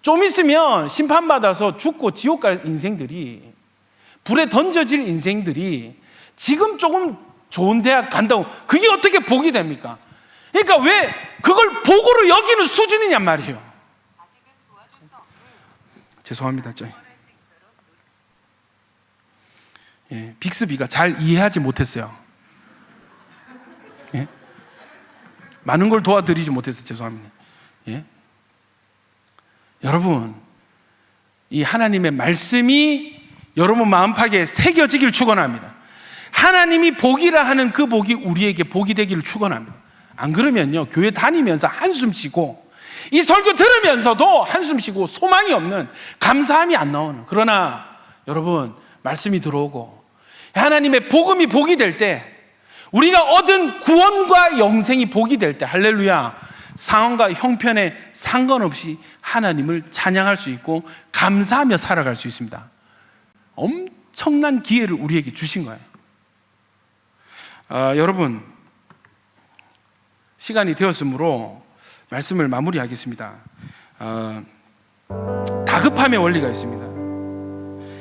좀 있으면 심판받아서 죽고 지옥 갈 인생들이, 불에 던져질 인생들이 지금 조금 좋은 대학 간다고 그게 어떻게 복이 됩니까? 그러니까 왜 그걸 복으로 여기는 수준이냔 말이에요. 죄송합니다. 빅스비가 잘 이해하지 못했어요. 많은 걸 도와드리지 못해서 죄송합니다. 여러분, 이 하나님의 말씀이 여러분 마음팍에 새겨지길 축원합니다. 하나님이 복이라 하는 그 복이 우리에게 복이 되기를 축원합니다. 안 그러면요, 교회 다니면서 한숨 쉬고 이 설교 들으면서도 한숨 쉬고 소망이 없는, 감사함이 안 나오는, 그러나 여러분 말씀이 들어오고 하나님의 복음이 복이 될 때, 우리가 얻은 구원과 영생이 복이 될 때, 할렐루야, 상황과 형편에 상관없이 하나님을 찬양할 수 있고 감사하며 살아갈 수 있습니다. 엄청난 기회를 우리에게 주신 거예요. 여러분, 시간이 되었으므로 말씀을 마무리하겠습니다. 다급함의 원리가 있습니다.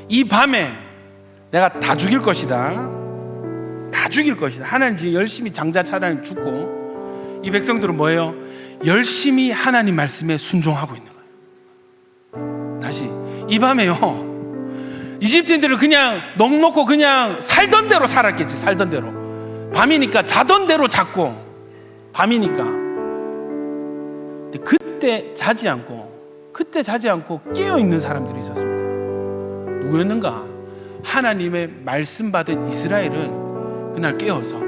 이 밤에 내가 다 죽일 것이다, 다 죽일 것이다. 하나님 지금 열심히 장자 차단을 죽고, 이 백성들은 뭐예요? 열심히 하나님 말씀에 순종하고 있는 거예요. 다시, 이 밤에요, 이집트인들은 그냥 넋놓고 그냥 살던 대로 살았겠지. 살던 대로, 밤이니까 자던 대로 잤고, 밤이니까. 근데 그때 자지 않고 깨어있는 사람들이 있었습니다. 누구였는가? 하나님의 말씀 받은 이스라엘은 그날 깨어서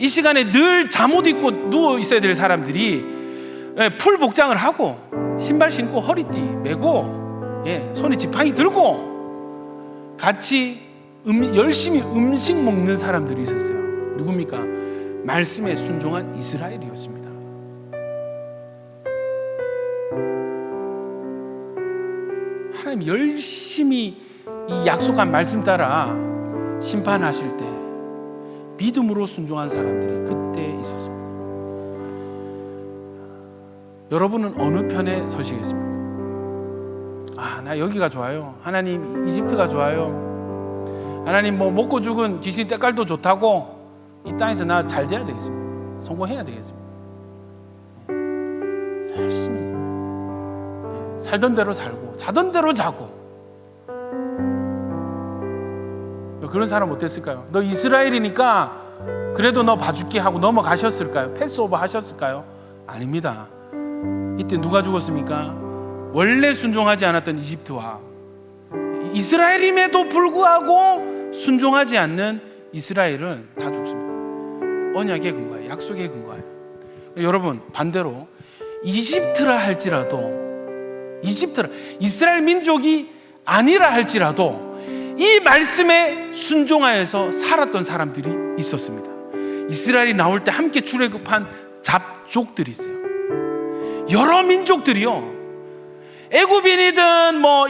이 시간에 늘 잠옷 입고 누워 있어야 될 사람들이 풀 복장을 하고 신발 신고 허리띠 메고 손에 지팡이 들고 같이 열심히 음식 먹는 사람들이 있었어요. 누굽니까? 말씀에 순종한 이스라엘이었습니다. 하나님 열심히 이 약속한 말씀 따라 심판하실 때 믿음으로 순종한 사람들이 그때 있었습니다. 여러분은 어느 편에 서시겠습니까? 나 여기가 좋아요. 하나님 이집트가 좋아요. 하나님 뭐 먹고 죽은 귀신 때깔도 좋다고 이 땅에서 나 잘 돼야 되겠습니다. 성공해야 되겠습니다. 열심히 살던 대로 살고 자던 대로 자고. 그런 사람 어땠을까요? 너 이스라엘이니까 그래도 너 봐줄게 하고 넘어가셨을까요? 패스오버 하셨을까요? 아닙니다. 이때 누가 죽었습니까? 원래 순종하지 않았던 이집트와 이스라엘임에도 불구하고 순종하지 않는 이스라엘은 다 죽습니다. 언약의 근거예요. 약속의 근거예요. 여러분 반대로 이집트라 할지라도 이스라엘 민족이 아니라 할지라도 이 말씀에 순종하여서 살았던 사람들이 있었습니다. 이스라엘이 나올 때 함께 출애굽한 잡족들이 있어요. 여러 민족들이요. 애굽인이든 뭐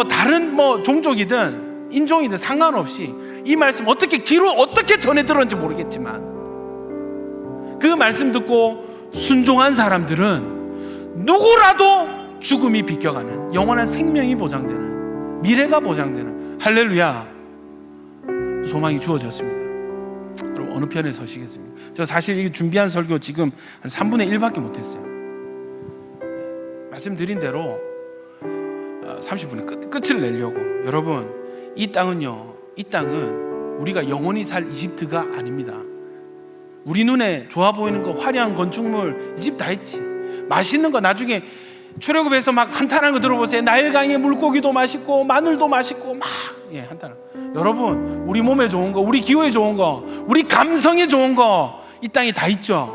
다른 종족이든 인종이든 상관없이 이 말씀 어떻게 전해 들었는지 모르겠지만 그 말씀 듣고 순종한 사람들은 누구라도 죽음이 비껴가는 영원한 생명이 보장되는 미래가 보장되는 할렐루야 소망이 주어졌습니다. 여러분 어느 편에 서시겠습니까? 저 사실 이 준비한 설교 지금 한 3분의 1밖에 못했어요. 말씀드린 대로 30분에 끝을 내려고. 여러분 이 땅은 우리가 영원히 살 이집트가 아닙니다. 우리 눈에 좋아 보이는 거 화려한 건축물 이 집 다 있지. 맛있는 거 나중에 출애굽에서 막 한탄한 거 들어보세요. 나일강의 물고기도 맛있고 마늘도 맛있고 막 한탄한. 여러분 우리 몸에 좋은 거, 우리 기호에 좋은 거, 우리 감성에 좋은 거 이 땅에 다 있죠.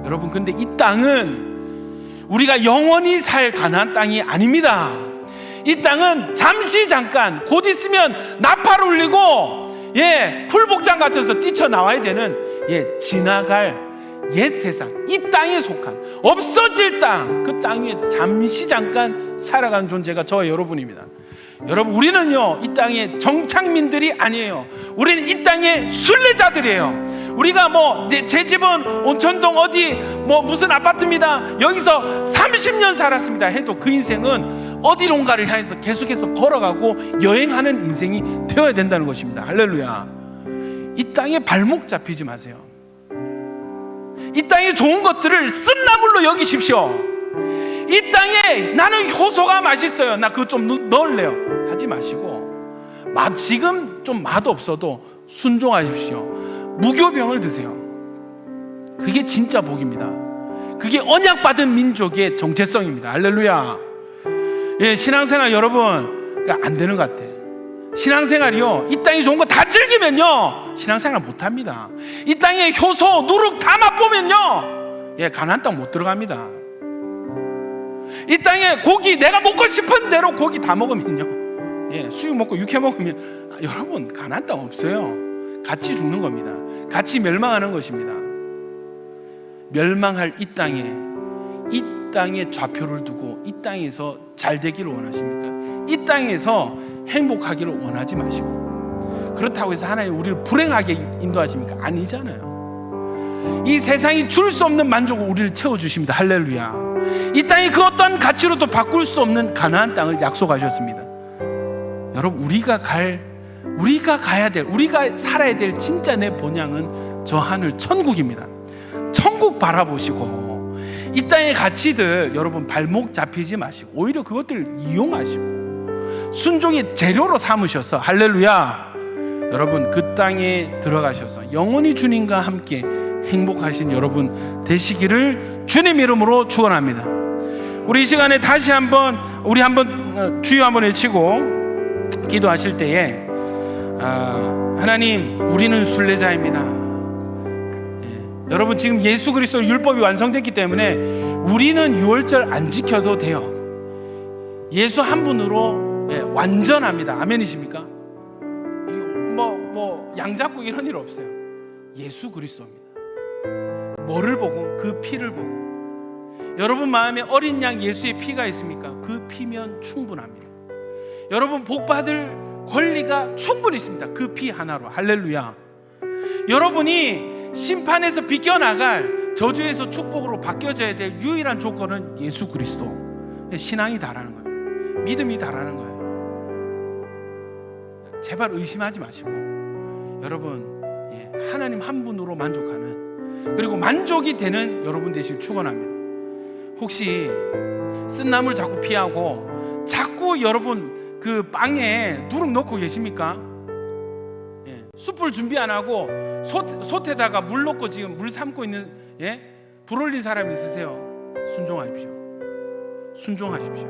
여러분 근데 이 땅은 우리가 영원히 살 가나안 땅이 아닙니다. 이 땅은 잠깐 곧 있으면 나팔 울리고 풀복장 갖춰서 뛰쳐나와야 되는 지나갈 옛 세상, 이 땅에 속한 없어질 땅, 그 땅 위에 잠깐 살아가는 존재가 저와 여러분입니다. 여러분 우리는요 이 땅의 정착민들이 아니에요. 우리는 이 땅의 순례자들이에요. 우리가 제 집은 온천동 어디 무슨 아파트입니다. 여기서 30년 살았습니다 해도 그 인생은 어디론가를 향해서 계속해서 걸어가고 여행하는 인생이 되어야 된다는 것입니다. 할렐루야. 이 땅에 발목 잡히지 마세요. 이 땅의 좋은 것들을 쓴나물로 여기십시오. 이 땅에 나는 효소가 맛있어요, 나 그거 좀 넣을래요 하지 마시고 지금 좀 맛없어도 순종하십시오. 무교병을 드세요. 그게 진짜 복입니다. 그게 언약받은 민족의 정체성입니다. 할렐루야. 신앙생활 여러분 안 되는 것 같아. 신앙생활이요 이 땅에 좋은 거 다 즐기면요 신앙생활 못합니다. 이 땅에 효소 누룩 다 맛보면요 가나안 땅 못 들어갑니다. 이 땅에 고기 내가 먹고 싶은 대로 고기 다 먹으면요 수육 먹고 육회 먹으면 여러분 가나안 땅 없어요. 같이 죽는 겁니다. 같이 멸망하는 것입니다. 멸망할 이 땅에 좌표를 두고 이 땅에서 잘 되기를 원하십니까? 이 땅에서 행복하기를 원하지 마시고 그렇다고 해서 하나님 우리를 불행하게 인도하십니까? 아니잖아요. 이 세상이 줄 수 없는 만족을 우리를 채워주십니다. 할렐루야. 이 땅이 그 어떤 가치로도 바꿀 수 없는 가나안 땅을 약속하셨습니다. 여러분 우리가 가야 될, 우리가 살아야 될 진짜 내 본향은 저 하늘 천국입니다. 천국 바라보시고 이 땅의 가치들 여러분 발목 잡히지 마시고 오히려 그것들을 이용하시고 순종의 재료로 삼으셔서 할렐루야 여러분 그 땅에 들어가셔서 영원히 주님과 함께 행복하신 여러분 되시기를 주님 이름으로 축원합니다. 우리 이 시간에 다시 한번 주여 한번 외치고 기도하실 때에 하나님 우리는 순례자입니다. 여러분, 지금 예수 그리스도 율법이 완성됐기 때문에 우리는 유월절 안 지켜도 돼요. 예수 한 분으로 완전합니다. 아멘이십니까? 뭐 양잡고 이런 일 없어요. 예수 그리스도입니다. 뭐를 보고? 그 피를 보고. 여러분 마음에 어린 양 예수의 피가 있습니까? 그 피면 충분합니다. 여러분 복 받을 권리가 충분히 있습니다. 그 피 하나로. 할렐루야. 여러분이 심판에서 비껴나갈, 저주에서 축복으로 바뀌어져야 될 유일한 조건은 예수 그리스도. 신앙이 다라는 거예요. 믿음이 다라는 거예요. 제발 의심하지 마시고 여러분, 하나님 한 분으로 만족하는, 그리고 만족이 되는 여러분 되시길 축원합니다. 혹시 쓴나물 자꾸 피하고 자꾸 여러분 그 빵에 누룩 넣고 계십니까? 숯불 준비 안 하고 솥에다가 물 넣고 지금 물 삶고 있는, 불 올린 사람 있으세요? 순종하십시오. 순종하십시오.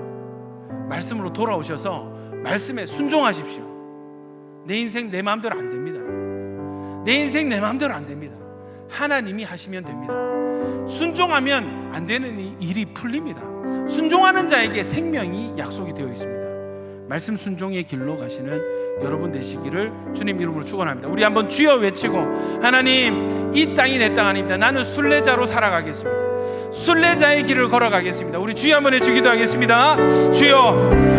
말씀으로 돌아오셔서 말씀에 순종하십시오. 내 인생 내 마음대로 안 됩니다. 내 인생 내 마음대로 안 됩니다. 하나님이 하시면 됩니다. 순종하면 안 되는 일이 풀립니다. 순종하는 자에게 생명이 약속이 되어 있습니다. 말씀 순종의 길로 가시는 여러분 되시기를 주님 이름으로 축원합니다. 우리 한번 주여 외치고, 하나님, 이 땅이 내 땅 아닙니다. 나는 순례자로 살아가겠습니다. 순례자의 길을 걸어가겠습니다. 우리 주여 한번 해주기도 하겠습니다. 주여.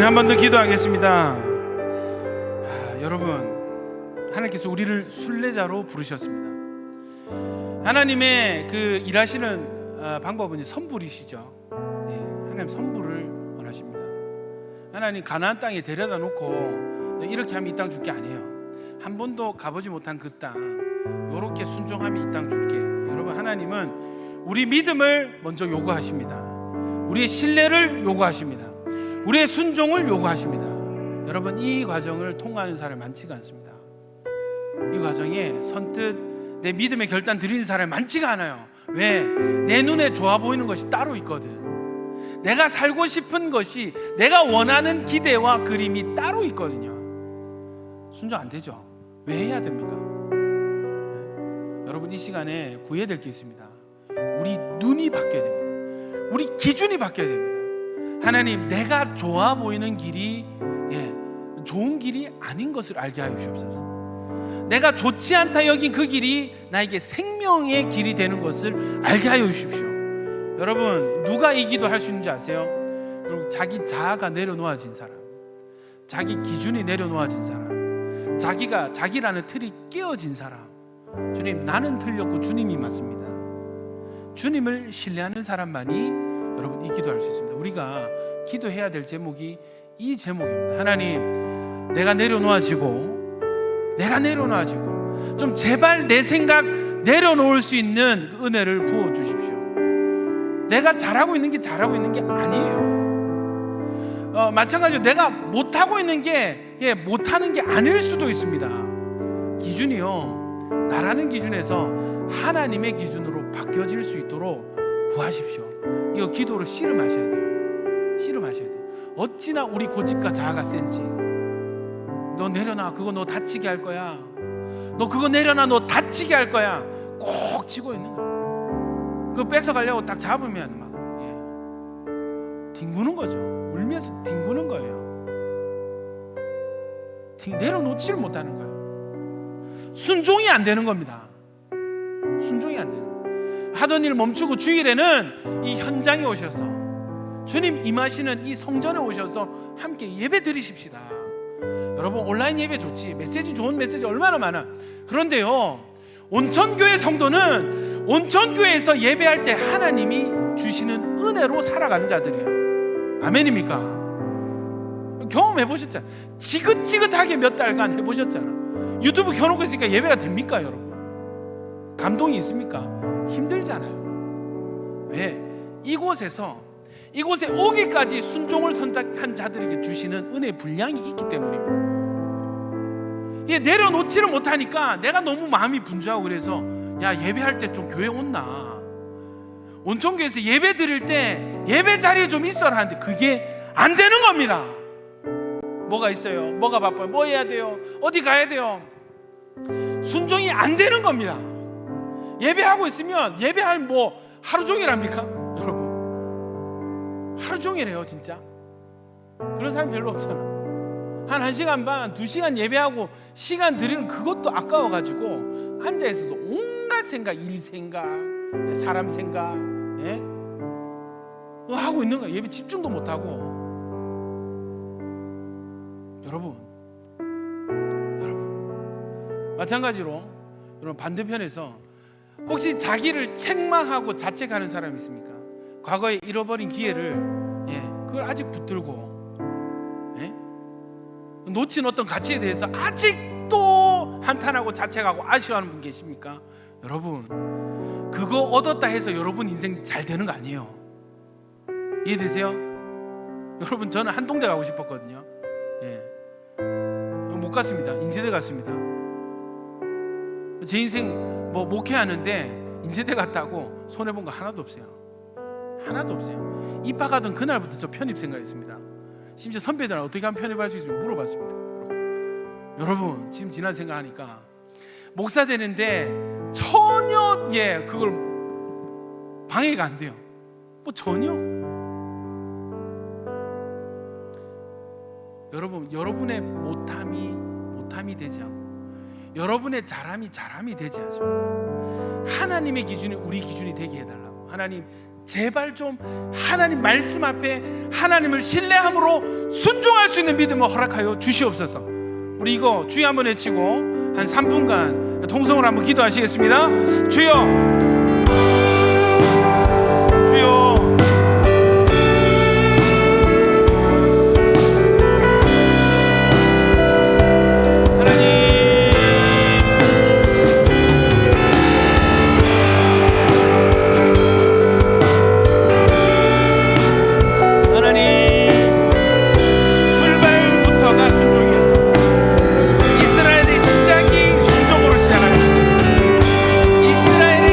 한 번 더 기도하겠습니다. 여러분, 하나님께서 우리를 순례자로 부르셨습니다. 하나님의 그 일하시는 방법은 선불이시죠. 하나님 선불을 원하십니다. 하나님 가나안 땅에 데려다 놓고 이렇게 하면 이 땅 줄게 아니에요. 한 번도 가보지 못한 그 땅, 이렇게 순종하면 이 땅 줄게. 여러분, 하나님은 우리 믿음을 먼저 요구하십니다. 우리의 신뢰를 요구하십니다. 우리의 순종을 요구하십니다. 여러분, 이 과정을 통과하는 사람이 많지가 않습니다. 이 과정에 선뜻 내 믿음의 결단 드리는 사람이 많지가 않아요. 왜? 내 눈에 좋아 보이는 것이 따로 있거든. 내가 살고 싶은 것이, 내가 원하는 기대와 그림이 따로 있거든요. 순종 안 되죠. 왜 해야 됩니까? 여러분, 이 시간에 구해야 될 게 있습니다. 우리 눈이 바뀌어야 됩니다. 우리 기준이 바뀌어야 됩니다. 하나님, 내가 좋아 보이는 길이 좋은 길이 아닌 것을 알게 하여 주옵소서. 내가 좋지 않다 여긴 그 길이 나에게 생명의 길이 되는 것을 알게 하여 주십시오. 여러분, 누가 이 기도 할 수 있는지 아세요? 여러분, 자기 자아가 내려놓아진 사람, 자기 기준이 내려놓아진 사람, 자기라는 틀이 깨어진 사람. 주님, 나는 틀렸고 주님이 맞습니다. 주님을 신뢰하는 사람만이 여러분 이 기도할 수 있습니다. 우리가 기도해야 될 제목이 이 제목입니다. 하나님, 내가 내려놓아지고 좀 제발 내 생각 내려놓을 수 있는 그 은혜를 부어주십시오. 내가 잘하고 있는 게 아니에요. 마찬가지로 내가 못하고 있는 게 못하는 게 아닐 수도 있습니다. 기준이요, 나라는 기준에서 하나님의 기준으로 바뀌어질 수 있도록 구하십시오. 이거 기도로 씨름하셔야 돼요. 씨름하셔야 돼요. 어찌나 우리 고집과 자아가 센지. 너 내려놔, 그거 너 다치게 할 거야. 너 그거 내려놔, 너 다치게 할 거야. 꼭 쥐고 있는 거야. 그거 뺏어가려고 딱 잡으면 막 뒹구는 거죠. 울면서 뒹구는 거예요. 내려놓지를 못하는 거예요. 순종이 안 되는 겁니다. 순종이 안 되는 거예요. 하던 일 멈추고 주일에는 이 현장에 오셔서 주님 임하시는 이 성전에 오셔서 함께 예배 드리십시다. 여러분, 온라인 예배 좋지, 메시지 좋은 메시지 얼마나 많아. 그런데요, 온천교회 성도는 온천교회에서 예배할 때 하나님이 주시는 은혜로 살아가는 자들이에요. 아멘입니까? 경험해 보셨잖아요. 지긋지긋하게 몇 달간 해보셨잖아. 유튜브 켜놓고 있으니까 예배가 됩니까, 여러분? 감동이 있습니까? 힘들잖아요. 왜? 이곳에 오기까지 순종을 선택한 자들에게 주시는 은혜의 분량이 있기 때문입니다. 이게 내려놓지를 못하니까 내가 너무 마음이 분주하고, 그래서 야, 예배할 때 좀 교회 온나, 온천교회에서 예배 드릴 때 예배 자리에 좀 있어라 하는데 그게 안 되는 겁니다. 뭐가 있어요? 뭐가 바빠요? 뭐 해야 돼요? 어디 가야 돼요? 순종이 안 되는 겁니다. 예배하고 있으면 예배할 뭐 하루 종일 합니까? 여러분, 하루 종일 해요 진짜. 그런 사람 별로 없잖아. 한 1시간 반, 2시간 예배하고 시간 드리는 그것도 아까워가지고 앉아있어서 온갖 생각, 일 생각, 사람 생각, 하고 있는 거야. 예배 집중도 못하고. 여러분, 마찬가지로 여러분, 반대편에서 혹시 자기를 책망하고 자책하는 사람이 있습니까? 과거에 잃어버린 기회를 그걸 아직 붙들고 놓친 어떤 가치에 대해서 아직도 한탄하고 자책하고 아쉬워하는 분 계십니까? 여러분, 그거 얻었다 해서 여러분 인생 잘 되는 거 아니에요. 이해되세요? 여러분, 저는 한동대 가고 싶었거든요. 못 갔습니다. 인제대 갔습니다. 제 인생 뭐 목회하는데 인제대 갔다고 손해본 거 하나도 없어요. 하나도 없어요. 입학하던 그날부터 저 편입 생각했습니다. 심지어 선배들은 어떻게 하면 편입할 수 있을지 물어봤습니다. 여러분, 지금 지난 생각하니까 목사 되는데 전혀 그걸 방해가 안 돼요. 뭐 전혀. 여러분, 여러분의 못함이 되지 않고 여러분의 잘함이 되지 않습니다. 하나님의 기준이 우리 기준이 되게 해달라고. 하나님, 제발 좀 하나님 말씀 앞에 하나님을 신뢰함으로 순종할 수 있는 믿음을 허락하여 주시옵소서. 우리 이거 주여 한번 외치고 한 3분간 통성으로 한번 기도하시겠습니다. 주여, 주여.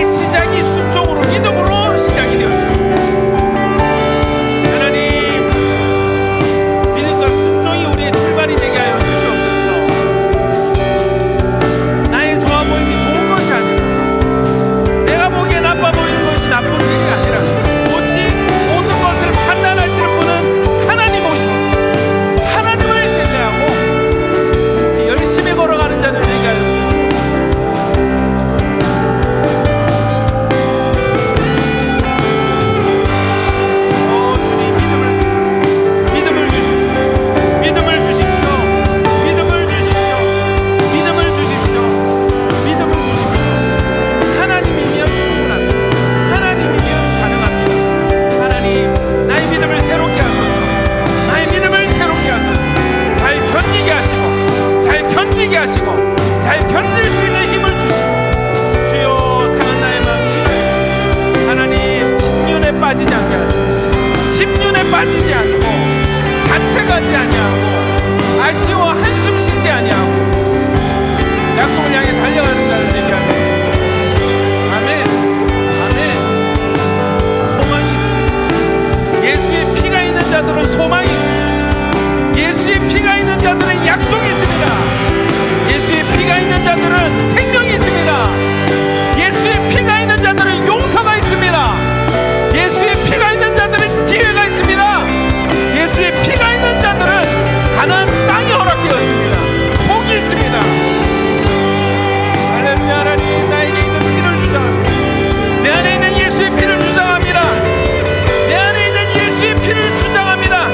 시작이 자들은 약속이 있습니다. 예수의 피가 있는 자들은 생명이 있습니다. 예수의 피가 있는 자들은 용서가 있습니다. 예수의 피가 있는 자들은 기회가 있습니다. 예수의 피가 있는 자들은 가나안 땅이 허락되었습니다. 복이 있습니다. 할렐루야. 하나님, 나에게 있는 피를 주장합니다. 내 안에 있는 예수의 피를 주장합니다. 내 안에 있는 예수의 피를 주장합니다.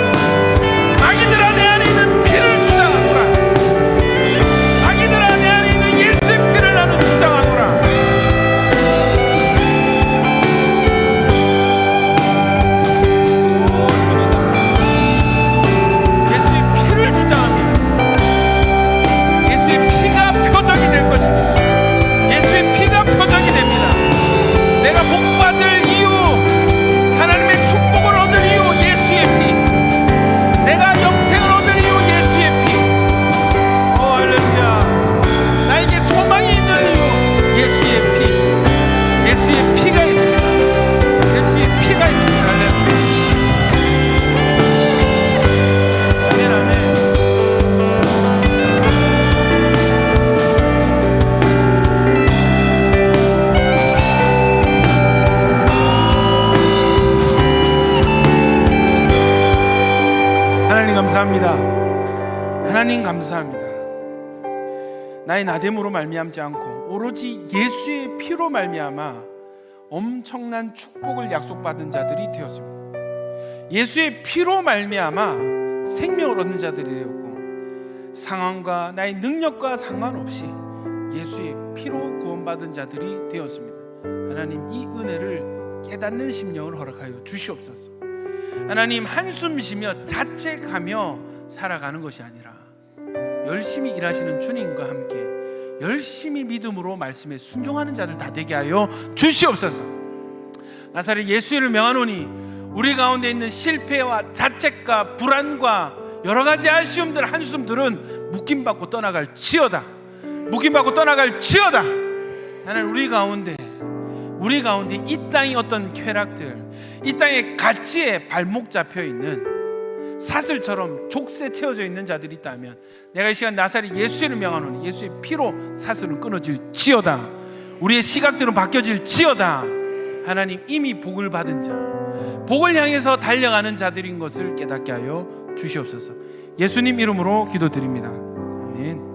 악인들아, 내 안에 있는 피를 주장하노라. 악인들아, 내 안에 있는 예수의 피를 나는 주장하노라. 감사합니다. 하나님 감사합니다. 나의 나됨으로 말미암지 않고 오로지 예수의 피로 말미암아 엄청난 축복을 약속받은 자들이 되었습니다. 예수의 피로 말미암아 생명을 얻는 자들이 되었고, 상황과 나의 능력과 상관없이 예수의 피로 구원받은 자들이 되었습니다. 하나님, 이 은혜를 깨닫는 심령을 허락하여 주시옵소서. 하나님, 한숨 쉬며 자책하며 살아가는 것이 아니라 열심히 일하시는 주님과 함께 열심히 믿음으로 말씀에 순종하는 자들 다 되게 하여 주시옵소서. 나사렛 예수를 명하노니 우리 가운데 있는 실패와 자책과 불안과 여러 가지 아쉬움들, 한숨들은 묶임받고 떠나갈지어다. 묶임받고 떠나갈지어다. 하나님, 우리 가운데 이 땅의 어떤 쾌락들, 이 땅의 가치에 발목 잡혀 있는 사슬처럼 족쇄 채워져 있는 자들이 있다면, 내가 이 시간 나사렛 예수를 명하노니 예수의 피로 사슬은 끊어질지어다. 우리의 시각들은 바뀌어질지어다. 하나님, 이미 복을 받은 자, 복을 향해서 달려가는 자들인 것을 깨닫게 하여 주시옵소서. 예수님 이름으로 기도드립니다. 아멘.